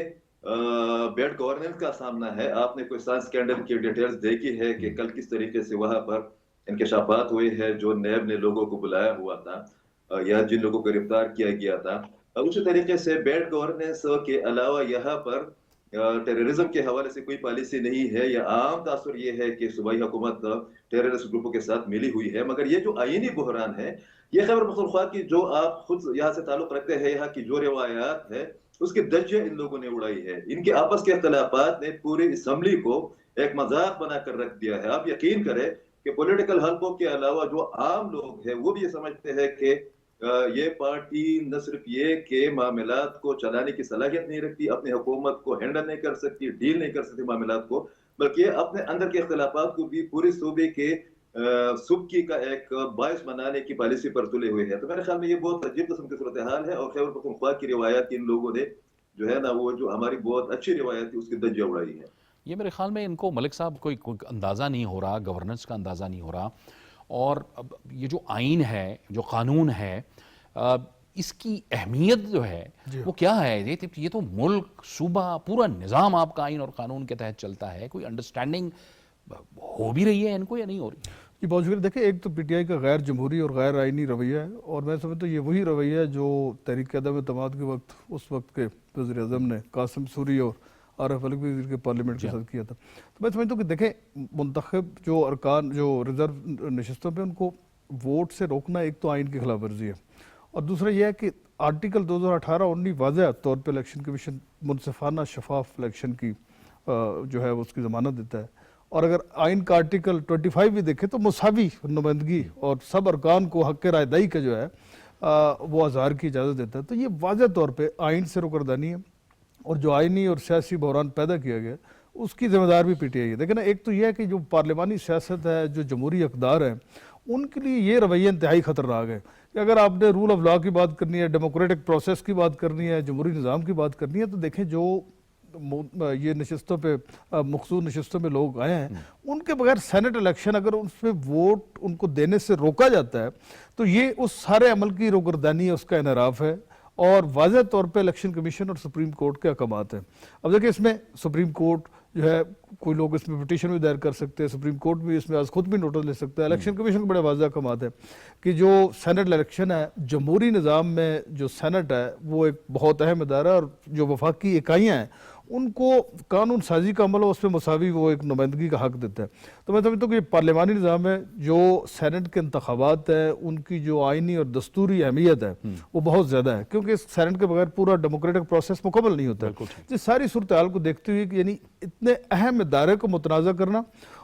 بیڈ گورننس کا سامنا ہے, آپ نے کوئی سائنس اسکینڈل کی ڈیٹیلز دیکھی ہے کہ کل کس طریقے سے وہاں پر انکشافات ہوئے ہیں, جو نیب نے لوگوں کو بلایا ہوا تھا یا جن لوگوں کو گرفتار کیا گیا تھا. اسی طریقے سے بیڈ گورننس کے علاوہ یہاں پر ٹیررزم کے حوالے سے کوئی پالیسی نہیں ہے, یا عام تاثر یہ ہے کہ صوبائی حکومت ٹیررسٹ گروپوں کے ساتھ ملی ہوئی ہے. مگر یہ جو آئینی بحران ہے, یہ خیبر پختونخوا کی جو آپ خود یہاں سے تعلق رکھتے ہیں, یہاں کی جو روایات ہے اس کے درجے ان لوگوں نے اڑائی ہے. ان کے آپس کے اختلافات نے پوری اسمبلی کو ایک مذاق بنا کر رکھ دیا ہے. آپ یقین کریں کہ پولیٹیکل حلقوں کے علاوہ جو عام لوگ ہیں وہ بھی یہ سمجھتے ہیں کہ یہ پارٹی نہ صرف یہ کہ معاملات کو چلانے کی صلاحیت نہیں رکھتی, اپنی حکومت کو ہینڈل نہیں کر سکتی, ڈیل نہیں کر سکتی معاملات کو, بلکہ یہ اپنے اندر کے اختلافات کو بھی پوری صوبے کے سبکی کا ایک باعث بنانے کی پالیسی پر تلے ہوئے ہیں. تو میرے خیال میں یہ بہت عجیب قسم کی صورتحال ہے, اور خیبر پختونخوا کی روایات ان لوگوں نے جو ہے نا وہ جو ہماری بہت اچھی روایت تھی اس کی دھجیاں اڑائی ہے. یہ میرے خیال میں ان کو ملک صاحب کوئی اندازہ نہیں ہو رہا, گورننس کا اندازہ نہیں ہو رہا, اور یہ جو آئین ہے, جو قانون ہے, اس کی اہمیت جو ہے وہ کیا ہے. یہ تو ملک, صوبہ, پورا نظام آپ کا آئین اور قانون کے تحت چلتا ہے. کوئی انڈرسٹینڈنگ ہو بھی رہی ہے ان کو یا نہیں ہو رہی؟ جی بہت شکریہ. دیکھیں, ایک تو پی ٹی آئی کا غیر جمہوری اور غیر آئینی رویہ ہے, اور میں سمجھتا ہوں یہ وہی رویہ ہے جو تحریک عدم اعتماد کے وقت اس وقت کے وزیر اعظم نے قاسم سوری اور عارف علوی وزیر کے پارلیمنٹ کے ساتھ کیا تھا. تو میں سمجھتا ہوں کہ دیکھیں, منتخب جو ارکان جو ریزرو نشستوں پہ ان کو ووٹ سے روکنا ایک تو آئین کی خلاف ورزی ہے, اور دوسرا یہ ہے کہ آرٹیکل 2018-19 واضح طور پہ الیکشن کمیشن منصفانہ شفاف الیکشن کی جو ہے اس کی ضمانت دیتا ہے. اور اگر آئین کا آرٹیکل 25 بھی دیکھیں تو مساوی نمائندگی اور سب ارکان کو حق رائے دہی کا جو ہے وہ اظہار کی اجازت دیتا ہے. تو یہ واضح طور پہ آئین سے روکردانی ہے, اور جو آئینی اور سیاسی بحران پیدا کیا گیا اس کی ذمہ دار بھی پی ٹی آئی ہے. دیکھیں نا, ایک تو یہ ہے کہ جو پارلیمانی سیاست ہے, جو جمہوری اقدار ہیں, ان کے لیے یہ رویہ انتہائی خطرناک ہے کہ اگر آپ نے رول آف لا کی بات کرنی ہے, ڈیموکریٹک پروسیس کی بات کرنی ہے, جمہوری نظام کی بات کرنی ہے, تو دیکھیں جو یہ نشستوں پہ مخصوص نشستوں میں لوگ آئے ہیں, ان کے بغیر سینٹ الیکشن اگر اس پہ ووٹ ان کو دینے سے روکا جاتا ہے تو یہ اس سارے عمل کی روگردانی ہے, اس کا انحراف ہے, اور واضح طور پہ الیکشن کمیشن اور سپریم کورٹ کے احکامات ہیں. اب دیکھیں, اس میں سپریم کورٹ جو ہے, کوئی لوگ اس میں پٹیشن بھی دائر کر سکتے ہیں, سپریم کورٹ بھی اس میں آج خود بھی نوٹس لے سکتا ہے. الیکشن کمیشن کے بڑے واضح احکامات ہیں کہ جو سینٹ الیکشن ہے, جمہوری نظام میں جو سینٹ ہے وہ ایک بہت اہم ادارہ ہے, اور جو وفاقی اکائیاں ہیں ان کو قانون سازی کا عمل ہو اس پہ مساوی وہ ایک نمائندگی کا حق دیتا ہے. تو میں سمجھتا ہوں کہ یہ پارلیمانی نظام ہے, جو سینٹ کے انتخابات ہے ان کی جو آئینی اور دستوری اہمیت ہے وہ بہت زیادہ ہے, کیونکہ سینٹ کے بغیر پورا ڈیموکریٹک پروسیس مکمل نہیں ہوتا. اس ساری صورتحال کو دیکھتے ہوئے کہ یعنی اتنے اہم ادارے کو متنازع کرنا,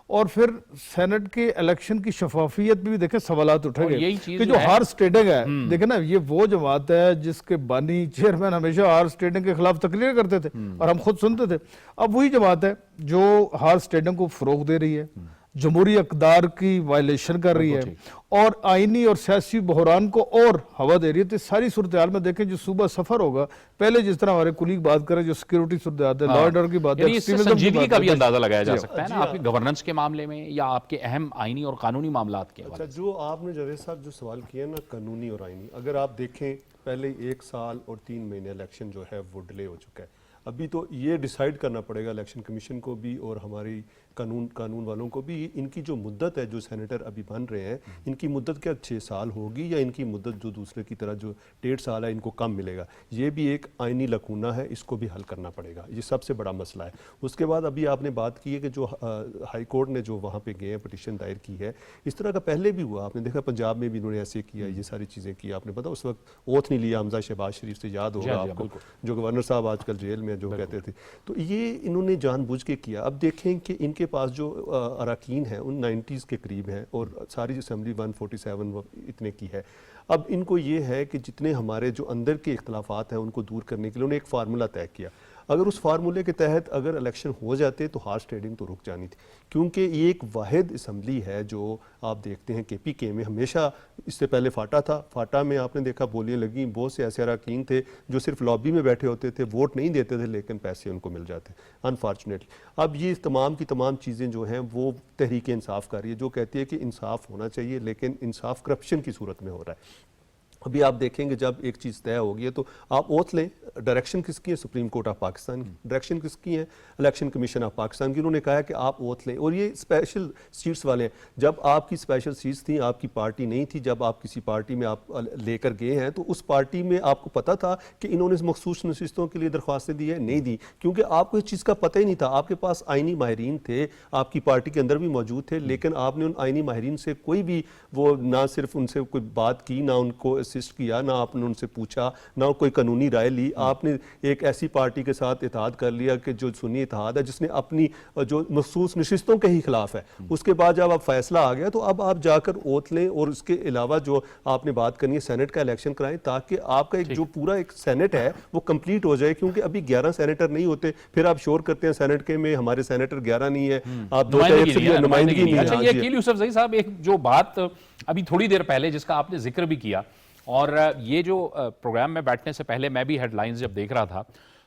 اور پھر سینٹ کے الیکشن کی شفافیت بھی دیکھیں سوالات اٹھے گئے کہ جو ہارس ٹریڈنگ ہے, دیکھیں نا, یہ وہ جماعت ہے جس کے بانی چیئرمین ہمیشہ ہارس ٹریڈنگ کے خلاف تقریر کرتے تھے اور ہم خود سنتے تھے. اب وہی جماعت ہے جو ہارس ٹریڈنگ کو فروغ دے رہی ہے, جمہوری اقدار کی وائلیشن کر رہی ہے, اور آئینی اور سیاسی بحران کو اور ہوا دے رہی ہے. تو ساری صورتحال میں دیکھیں جو صوبہ سفر ہوگا, پہلے جس طرح ہمارے کولیگ بات کریں جو سیکیورٹی صورتحال ہے, لا اینڈ آرڈر کی بات ہے, سنجیدگی کا بھی اندازہ لگایا جا سکتا ہے نا آپ کی گورننس کے معاملے میں یا آپ کے اہم آئینی اور قانونی معاملات کے حوالے سے. جو آپ نے جاوید صاحب جو سوال کیا نا قانونی اور آئینی, اگر آپ دیکھیں پہلے 1 سال اور 3 مہینے الیکشن جو ہے وہ ڈیلے ہو چکا ہے. ابھی تو یہ ڈیسائیڈ کرنا پڑے گا الیکشن کمیشن کو بھی اور ہماری قانون والوں کو بھی، ان کی جو مدت ہے جو سینیٹر ابھی بن رہے ہیں ان کی مدت کیا 6 سال ہوگی یا ان کی مدت جو دوسرے کی طرح جو 1.5 سال ہے ان کو کم ملے گا؟ یہ بھی ایک آئینی لکونہ ہے، اس کو بھی حل کرنا پڑے گا، یہ سب سے بڑا مسئلہ ہے۔ اس کے بعد ابھی آپ نے بات کی ہے کہ جو ہائی کورٹ نے جو وہاں پہ گئے ہیں پٹیشن دائر کی ہے، اس طرح کا پہلے بھی ہوا، آپ نے دیکھا پنجاب میں بھی انہوں نے ایسے کیا، یہ ساری چیزیں کی، آپ نے پتا اس وقت اوتھ نہیں لیا حمزہ شہباز شریف سے، یاد ہوگا آپ کو، جو گورنر صاحب آج کل جیل میں جو کہتے تھے، تو یہ انہوں نے جان بوجھ کے کیا۔ اب دیکھیں کہ ان کے پاس جو اراکین ہیں ان 90s کے قریب ہیں اور ساری اسمبلی 147 اتنے کی ہے۔ اب ان کو یہ ہے کہ جتنے ہمارے جو اندر کے اختلافات ہیں ان کو دور کرنے کے لیے انہوں نے ایک فارمولہ طے کیا، اگر اس فارمولے کے تحت اگر الیکشن ہو جاتے تو ہارس ٹریڈنگ تو رک جانی تھی، کیونکہ یہ ایک واحد اسمبلی ہے جو آپ دیکھتے ہیں KPK میں ہمیشہ، اس سے پہلے فاٹا تھا، فاٹا میں آپ نے دیکھا بولیاں لگیں، بہت سے ایسے اراکین تھے جو صرف لابی میں بیٹھے ہوتے تھے، ووٹ نہیں دیتے تھے لیکن پیسے ان کو مل جاتے انفارچونیٹلی۔ اب یہ تمام کی تمام چیزیں جو ہیں وہ تحریک انصاف کا رہی ہے جو کہتی ہے کہ انصاف ہونا چاہیے، لیکن انصاف کرپشن کی صورت میں ہو رہا ہے۔ ابھی آپ دیکھیں گے جب ایک چیز طے ہوگی ہے تو آپ اوتھ لیں، ڈائریکشن کس کی ہے؟ سپریم کورٹ آف پاکستان کی، ڈائریکشن کس کی ہے؟ الیکشن کمیشن آف پاکستان کی۔ انہوں نے کہا ہے کہ آپ اوتھ لیں، اور یہ اسپیشل سیٹس والے ہیں، جب آپ کی اسپیشل سیٹس تھیں، آپ کی پارٹی نہیں تھی، جب آپ کسی پارٹی میں آپ لے کر گئے ہیں تو اس پارٹی میں آپ کو پتہ تھا کہ انہوں نے مخصوص نشستوں کے لیے درخواستیں دی ہے؟ نہیں دی، کیونکہ آپ کو اس چیز کا پتہ ہی نہیں تھا۔ آپ کے پاس آئینی ماہرین تھے، آپ کی پارٹی کے اندر بھی موجود تھے، لیکن آپ نے ان آئینی ماہرین سے کوئی بھی وہ نہ صرف ان سے کوئی بات کی، نہ ان کو اسسٹ کیا، نہ آپ نے ان سے پوچھا، نہ کوئی قانونی رائے لی۔ آپ نے ایک ایسی پارٹی کے ساتھ اتحاد کر لیا کہ جو سنی اتحاد ہے، جس نے اپنی جو مخصوص نشستوں کے ہی خلاف ہے۔ اس کے بعد جب اب فیصلہ آ گیا تو اب آپ جا کر اوتھ لیں، اور اس کے علاوہ جو آپ نے بات کرنی ہے سینٹ کا الیکشن کرائیں، تاکہ آپ کا ایک جو پورا ایک سینٹ ہے وہ کمپلیٹ ہو جائے، کیونکہ ابھی 11 سینیٹر نہیں ہوتے، پھر آپ شور کرتے ہیں سینٹ کے میں ہمارے سینیٹر 11 نہیں ہے، آپ نمائندگی نہیں ہے۔ اچھا، یہ اکیل یوسف زئی صاحب ایک جو بات ابھی تھوڑی دیر پہلے جس کا آپ نے ذکر بھی کیا، اور یہ جو پروگرام میں بیٹھنے سے پہلے میں بھی ہیڈ لائنز جب دیکھ رہا تھا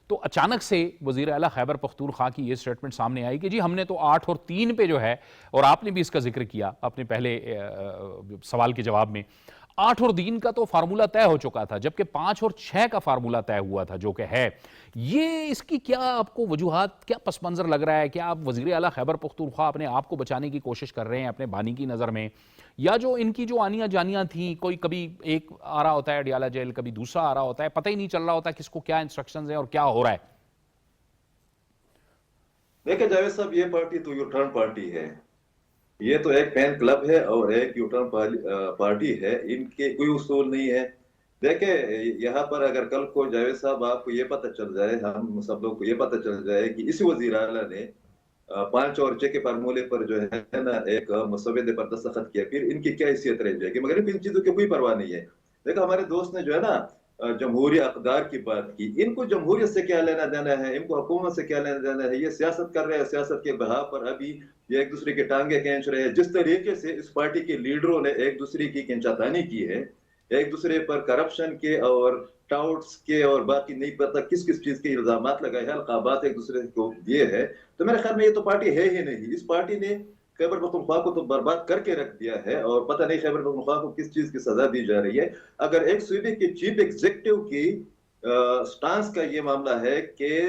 تو اچانک سے وزیر اعلیٰ خیبر پختونخوا کی یہ سٹیٹمنٹ سامنے آئی کہ جی ہم نے تو 8 اور 3 پہ جو ہے، اور آپ نے بھی اس کا ذکر کیا اپنے پہلے سوال کے جواب میں، 8 اور 3 کا تو فارمولہ طے ہو چکا تھا، جبکہ 5 اور 6 کا فارمولہ طے ہوا تھا جو کہ ہے۔ یہ اس کی کیا آپ کو وجوہات، کیا پس منظر لگ رہا ہے؟ کیا آپ وزیر اعلیٰ خیبر پختونخوا اپنے آپ کو بچانے کی کوشش کر رہے ہیں اپنے بانی کی نظر میں، یا جو ان کی جو آنیاں جانیاں تھیں، کوئی کبھی ایک آ رہا ہوتا ہے اڈیالہ جیل، کبھی دوسرا آ رہا ہوتا ہے، پتہ ہی نہیں چل رہا ہوتا کس کو کیا انسٹرکشنز ہیں اور کیا ہو رہا ہے؟ دیکھیں جاوید صاحب، یہ پارٹی تو یو ٹرن پارٹی ہے، یہ تو ایک فین کلب ہے اور ایک یو ٹرن پارٹی ہے، ان کے کوئی اصول نہیں ہے۔ دیکھیں یہاں پر اگر کل کو جاوید صاحب آپ کو یہ پتہ چل جائے، ہم سب لوگ کو یہ پتہ چل جائے کہ اسی وزیر اعلیٰ نے 5 اور 6 کے فارمولے پر جو ہے نا ایک مسودے پر دستخط کیا، پھر ان کی کیا حیثیت رہ جائے گی؟ مگر ان چیزوں کی کوئی پرواہ نہیں ہے۔ دیکھو ہمارے دوست نے جو ہے نا جمہوری اقدار کی بات کی، ان کو جمہوریت سے کیا لینا دینا ہے، ان کو حکومت سے کیا لینا دینا ہے؟ یہ سیاست کر رہے ہیں، سیاست کے بہا پر ابھی یہ ایک دوسرے کے ٹانگیں کھینچ رہے ہیں۔ جس طریقے سے اس پارٹی کے لیڈروں نے ایک دوسرے کی کھینچاتانی کی ہے، ایک دوسرے پر کرپشن کے اور ٹاؤٹس کے اور باقی نہیں پتہ کس کس چیز کے الزامات لگائے ہیں، القابات ایک دوسرے کو دیے ہیں، تو میرے خیال میں یہ تو پارٹی ہے ہی نہیں۔ اس پارٹی نے خیبر پختونخوا کو تو برباد کر کے رکھ دیا ہے، اور پتہ نہیں خیبر پختونخوا کو کس چیز کی سزا دی جا رہی ہے۔ اگر ایک صوبے کے چیف ایگزیکٹو کی سٹانس کا یہ معاملہ ہے کہ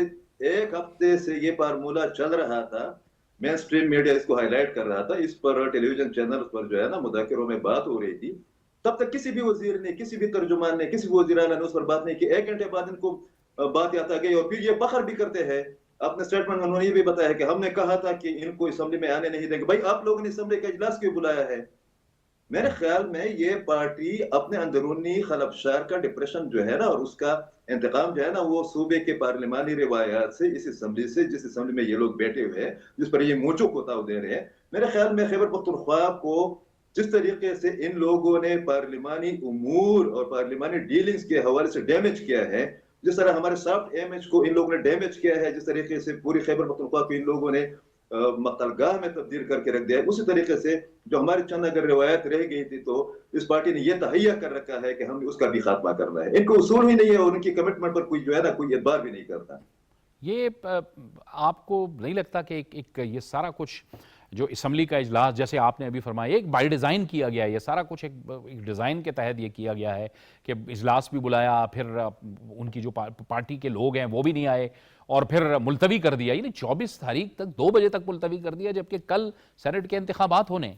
1 ہفتے سے یہ فارمولہ چل رہا تھا، مین سٹریم میڈیا اس کو ہائی لائٹ کر رہا تھا، اس پر ٹیلی ویژن چینل پر جو ہے نا مذاکروں میں بات ہو رہی تھی، تب تک کسی بھی وزیر نے، کسی بھی ترجمان نے، کسی بھی وزیر اعلیٰ نے اس پر بات نہیں کی۔ 1 گھنٹے بعد ان کو بات یاد آ گئی، اور پھر یہ فخر بھی کرتے ہیں اپنے سٹیٹمنٹ میں، انہوں نے یہ بھی بتایا کہ ہم نے کہا تھا کہ ان کو اسمبلی میں آنے نہیں دیں گے۔ بھائی آپ لوگوں نے اسمبلی کا اجلاس کیوں بلایا ہے؟ میرے خیال میں یہ پارٹی اپنے اندرونی خلفشار کا ڈپریشن جو ہے نا اور اس کا انتقام جو ہے نا وہ صوبے کے پارلیمانی روایات سے، اس اسمبلی سے، جس اسمبلی میں یہ لوگ بیٹھے ہوئے ہیں، جس پر یہ مونچوں کو تاؤ دے رہے ہیں، میرے خیال میں خیبر پختونخوا کو جس طریقے سے ان لوگوں نے پارلیمانی امور اور پارلیمانی ڈیلنگز کے حوالے سے ڈیمیج کیا ہے، جس طرح ہمارے سافٹ امیج کو ان لوگوں نے ڈیمیج کیا ہے، جس طریقے سے پوری خیبر پختونخوا کو ان لوگوں نے مقتل گاہ میں تبدیل کر کے رکھ دیا ہے، اسی طریقے سے جو ہماری چند اگر روایت رہ گئی تھی تو اس پارٹی نے یہ تہیہ کر رکھا ہے کہ ہم نے اس کا بھی خاتمہ کرنا ہے۔ ان کو اصول ہی نہیں ہے اور ان کی کمٹمنٹ پر کوئی جو ہے نا کوئی اعتبار بھی نہیں کرتا۔ یہ آپ کو نہیں لگتا کہ ایک یہ سارا کچھ جو اسمبلی کا اجلاس جیسے آپ نے ابھی فرمایا ایک بائی ڈیزائن کیا گیا ہے، یہ سارا کچھ ایک ڈیزائن کے تحت یہ کیا گیا ہے کہ اجلاس بھی بلایا، پھر ان کی جو پارٹی کے لوگ ہیں وہ بھی نہیں آئے اور پھر ملتوی کر دیا، یعنی 24 تاریخ تک 2 بجے تک ملتوی کر دیا، جبکہ کل سینٹ کے انتخابات ہونے.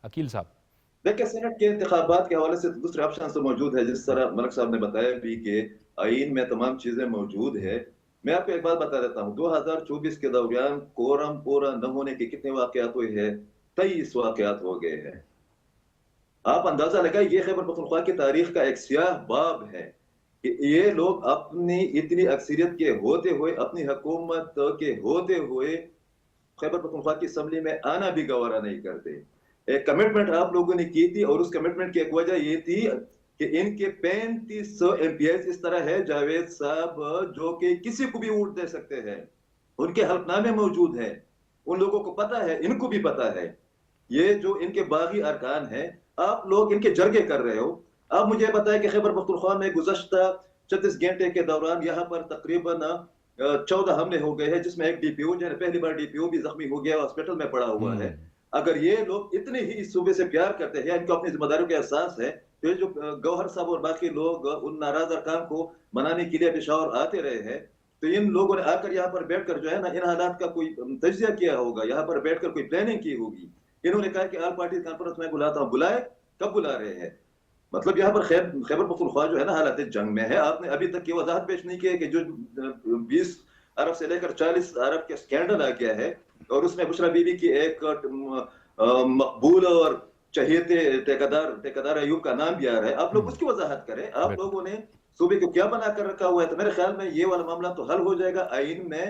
عقیل صاحب دیکھیں سینٹ کے انتخابات کے حوالے سے دوسرے آپشن تو موجود ہے، جس طرح ملک صاحب نے بتایا بھی کہ آئین میں تمام چیزیں موجود ہے. میں آپ کو ایک بات بتا دیتا ہوں، 2024 کے دوران کورم پورا نہ ہونے کے کتنے واقعات ہوئے ہیں؟ 23 واقعات ہو گئے ہیں. آپ اندازہ لگائیں، یہ خیبر پختونخوا کی تاریخ کا ایک سیاہ باب ہے کہ یہ لوگ اپنی اتنی اکثریت کے ہوتے ہوئے، اپنی حکومت کے ہوتے ہوئے خیبر پختونخوا کی اسمبلی میں آنا بھی گوارا نہیں کرتے. ایک کمٹمنٹ آپ لوگوں نے کی تھی اور اس کمٹمنٹ کی ایک وجہ یہ تھی کہ ان کے 3500 ایم پی ایس اس طرح ہے جاوید صاحب جو کہ کسی کو بھی ووٹ دے سکتے ہیں، ان کے حلف نامے موجود ہیں، ان لوگوں کو پتا ہے، ان کو بھی پتا ہے. یہ جو ان کے باغی ارکان ہیں، آپ لوگ ان کے جرگے کر رہے ہو. آپ مجھے بتائیں کہ خیبر پختونخوا میں گزشتہ 36 گھنٹے کے دوران یہاں پر تقریباً 14 حملے ہو گئے ہیں، جس میں ایک ڈی پی او جو ہے پہلی بار ڈی پی او بھی زخمی ہو گیا، ہاسپٹل میں پڑا ہوا ہے. اگر یہ لوگ اتنے ہی اس صوبے سے پیار کرتے ہیں، ان کو اپنی ذمہ داریوں کا احساس ہے، تو یہ جو گوہر صاحب اور باقی لوگ ان ناراض ارکان کو منانے کے لیے پشاور آتے رہے ہیں، تو ان لوگوں نے آ کر یہاں پر بیٹھ کر جو ہے نا ان حالات کا کوئی تجزیہ کیا ہوگا، یہاں پر بیٹھ کر کوئی پلاننگ کی ہوگی. انہوں نے کہا کہ آل پارٹی کانفرنس میں بلاتا ہوں. بلائے کب بلا رہے ہیں؟ مطلب یہاں پر خیبر پختونخوا جو ہے نا حالت جنگ میں ہے. آپ نے ابھی تک یہ وضاحت پیش نہیں کی کہ جو 20 ارب سے لے کر 40 ارب کے سکینڈل آ گیا ہے اور اس میں بشرا بی بی کی ایک مقبول اور چہیتے ٹھیکیدار ایوب کا نام بھی آ رہا ہے. آپ لوگ اس کی وضاحت کریں. آپ لوگوں نے صوبے کو کیا بنا کر رکھا ہوا ہے؟ تو میرے خیال میں یہ والا معاملہ تو حل ہو جائے گا. آئین میں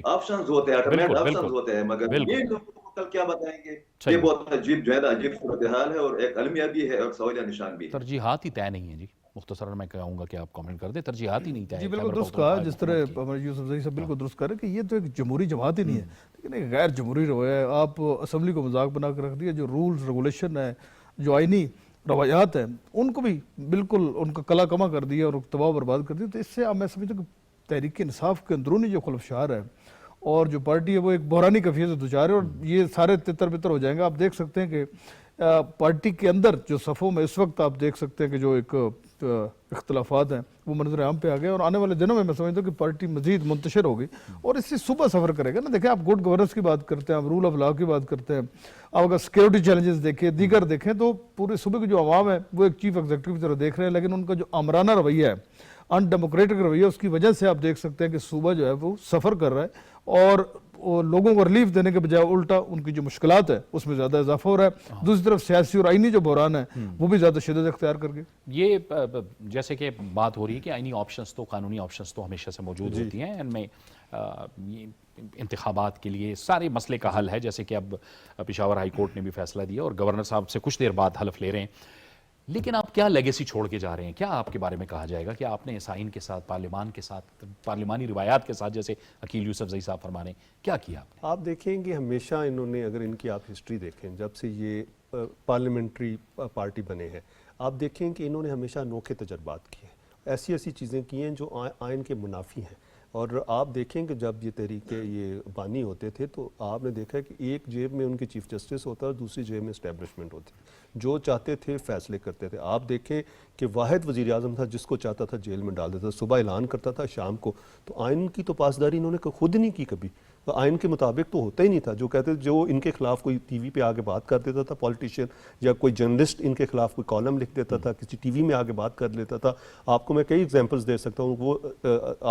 آپشنز ہوتے ہیں، الٹرنیٹ آپشنز ہوتے ہیں، مگر یہ لوگوں کو کل کیا بتائیں گے؟ یہ بہت عجیب جو ہے نا عجیب صورتحال ہے اور ایک المیہ بھی ہے اور سوالیہ نشان بھی ہے. ترجیحات ہی طے نہیں ہیں جی. مختصراً میں کہوں گا کہ آپ کامنٹ کر دیں. ترجیحات ہی نہیں طے. جی بالکل درست کہا، جس طرح ہمارے یوسف زئی صاحب بالکل درست کہہ رہے ہیں کہ یہ تو ایک جمہوری جماعت ہی نہیں ہے، لیکن ایک غیر جمہوری رویہ ہے. آپ اسمبلی کو مذاق بنا کر رکھ دیا. جو رولز ریگولیشن ہے، جو آئینی روایات ہیں، ان کو بھی بالکل ان کا کلا کما کر دیا اور تباہ برباد کر دیا. تو اس سے میں سمجھتا ہوں کہ تحریک انصاف کے اندرونی جو خلفشار ہے اور جو پارٹی ہے وہ ایک بحرانی کیفیت سے دوچار ہے اور یہ سارے تتر بتر ہو جائیں گے. آپ دیکھ سکتے ہیں کہ پارٹی کے اندر جو صفوں میں اس وقت آپ دیکھ سکتے ہیں کہ جو ایک اختلافات ہیں وہ منظر عام پہ آ گئے اور آنے والے دنوں میں سمجھتا ہوں کہ پارٹی مزید منتشر ہوگی اور اس سے صبح سفر کرے گا نا. دیکھیں آپ گڈ گورننس کی بات کرتے ہیں، آپ رول آف لا کی بات کرتے ہیں، آپ اگر سیکیورٹی چیلنجز دیکھیں، دیگر دیکھیں، تو پورے صوبے کے جو عوام ہے وہ ایک چیف ایگزیکٹو کی طرح دیکھ رہے ہیں، لیکن ان کا جو آمرانہ رویہ ہے، ان ڈیموکریٹک رویہ، اس کی وجہ سے آپ دیکھ سکتے ہیں کہ صوبہ جو ہے وہ سفر کر رہا ہے اور لوگوں کو ریلیف دینے کے بجائے الٹا ان کی جو مشکلات ہے اس میں زیادہ اضافہ ہو رہا ہے. دوسری طرف سیاسی اور آئینی جو بحران ہے وہ بھی زیادہ شدت اختیار کر گئے. یہ جیسے کہ بات ہو رہی ہے کہ آئینی آپشنز تو قانونی آپشنز تو ہمیشہ سے موجود ہوتی ہیں، ان میں انتخابات کے لیے سارے مسئلے کا حل ہے، جیسے کہ اب پشاور ہائی کورٹ نے بھی فیصلہ دیا اور گورنر صاحب سے کچھ دیر بعد حلف لے رہے ہیں. لیکن آپ کیا لیگیسی چھوڑ کے جا رہے ہیں؟ کیا آپ کے بارے میں کہا جائے گا کہ آپ نے اس آئین کے ساتھ، پارلیمان کے ساتھ، پارلیمانی روایات کے ساتھ، جیسے عقیل یوسف زئی صاحب فرما رہے ہیں، کیا کیا آپ نے؟ آپ دیکھیں گے ہمیشہ انہوں نے، اگر ان کی آپ ہسٹری دیکھیں جب سے یہ پارلیمنٹری پارٹی بنے ہیں، آپ دیکھیں کہ انہوں نے ہمیشہ انوکھے تجربات کیے ہیں، ایسی چیزیں کی ہیں جو آئین کے منافی ہیں. اور آپ دیکھیں کہ جب یہ تحریک یہ بانی ہوتے تھے تو آپ نے دیکھا کہ ایک جیب میں ان کی چیف جسٹس ہوتا اور دوسری جیب میں اسٹیبلشمنٹ ہوتی، جو چاہتے تھے فیصلے کرتے تھے. آپ دیکھیں کہ واحد وزیر اعظم تھا جس کو چاہتا تھا جیل میں ڈال دیتا تھا، صبح اعلان کرتا تھا شام کو. تو آئین کی تو پاسداری انہوں نے خود نہیں کی کبھی، آئین کے مطابق تو ہوتا ہی نہیں تھا. جو کہتے جو ان کے خلاف کوئی ٹی وی پہ آگے بات کر دیتا تھا پولیٹیشین، یا کوئی جرنلسٹ ان کے خلاف کوئی کالم لکھ دیتا تھا، کسی ٹی وی میں آگے بات کر لیتا تھا. آپ کو میں کئی ایگزامپلس دے سکتا ہوں. وہ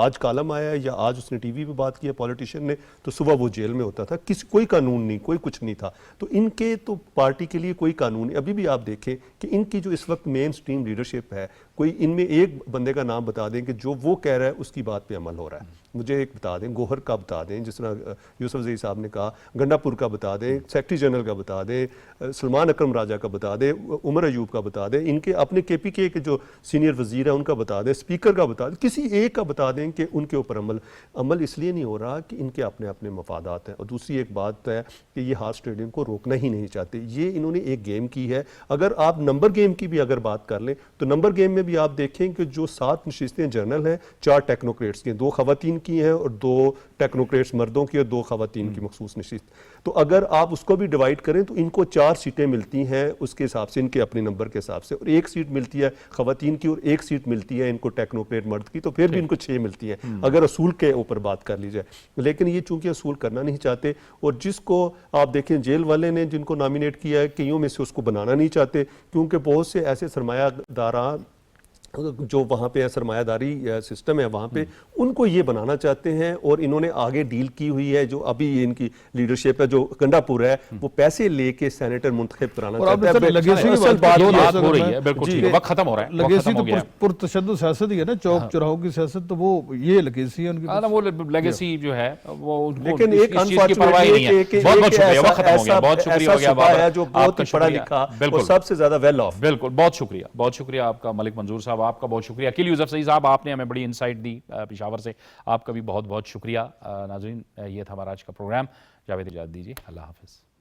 آج کالم آیا ہے یا آج اس نے ٹی وی پہ بات کی ہے پولیٹیشین نے، تو صبح وہ جیل میں ہوتا تھا. کوئی قانون نہیں، کوئی کچھ نہیں تھا. تو ان کے تو پارٹی کے لیے کوئی قانون نہیں. ابھی بھی آپ دیکھیں کہ ان کی جو اس وقت مین سٹریم لیڈرشپ ہے، کوئی ان میں ایک بندے کا نام بتا دیں کہ جو وہ کہہ رہا ہے اس کی بات پہ عمل ہو رہا ہے. مجھے ایک بتا دیں، گوہر کا بتا دیں، جس طرح یوسف زئی صاحب نے کہا، گنڈا پور کا بتا دیں، سیکرٹری جنرل کا بتا دیں، سلمان اکرم راجہ کا بتا دیں، عمر ایوب کا بتا دیں، ان کے اپنے کے پی کے جو سینئر وزیر ہیں ان کا بتا دیں، اسپیکر کا بتا دیں، کسی ایک کا بتا دیں کہ ان کے اوپر عمل اس لیے نہیں ہو رہا کہ ان کے اپنے مفادات ہیں. اور دوسری ایک بات ہے کہ یہ ہارٹ اسٹیڈیم کو روکنا ہی نہیں چاہتے. یہ انہوں نے ایک گیم کی ہے. اگر آپ نمبر گیم کی بھی اگر بات کر لیں تو نمبر گیم میں میں بھی آپ دیکھیں کہ جو 7 نشستیں جنرل ہیں 4 ٹیکنوکریٹس کی ہیں, 2 خواتین کی ہیں اور 2 ٹیکنوکریٹس مردوں کی اور 2 خواتین کی مخصوص نشست. تو اگر آپ اس کو بھی ڈیوائڈ کریں تو ان کو 4 سیٹیں ملتی ہیں اس کے حساب سے, ان کے اپنے نمبر کے حساب سے, اور 1 سیٹ ملتی ہے خواتین کی اور 1 سیٹ ملتی ہے ان کو ٹیکنوکریٹ مرد کی, تو پھر بھی ان کو 6 ملتی ہیں اگر اصول کے اوپر بات کر لی جائے. لیکن یہ چونکہ اصول کرنا نہیں چاہتے, اور جس کو آپ دیکھیں جیل والے نے جن کو نامینیٹ کیا ہے کئیوں میں سے اس کو بنانا نہیں چاہتے, کیونکہ بہت سے ایسے سرمایہ داران جو وہاں پہ سرمایہ داری سسٹم ہے وہاں پہ ان کو یہ بنانا چاہتے ہیں, اور انہوں نے آگے ڈیل کی ہوئی ہے. جو ابھی ان کی لیڈرشپ ہے جو کنڈا پور ہے وہ پیسے لے کے سینیٹر منتخب کرانا چاہتا ہے. وقت ختم ہو رہا ہے, لیگیسی تو پرتشدد سیاست ہی ہے نا, چوک چوراہوں کی سیاست, تو وہ یہ لیگیسی ہے ان کی. وہ لیگیسی جو ہے وہ, لیکن ایک انفارچونیٹلی ایسا صوبہ ہے جو بہت ہی پڑھا لکھا اور سب سے زیادہ ویل آف. بالکل, بہت شکریہ آپ کا ملک منظور صاحب, آپ کا بہت شکریہ. اکیل یوسف سعید صاحب, آپ نے ہمیں بڑی انسائٹ دی پشاور سے, آپ کا بھی بہت بہت شکریہ. ناظرین, یہ تھا ہمارا آج کا پروگرام. جاوید اجازت دیجیے, اللہ حافظ.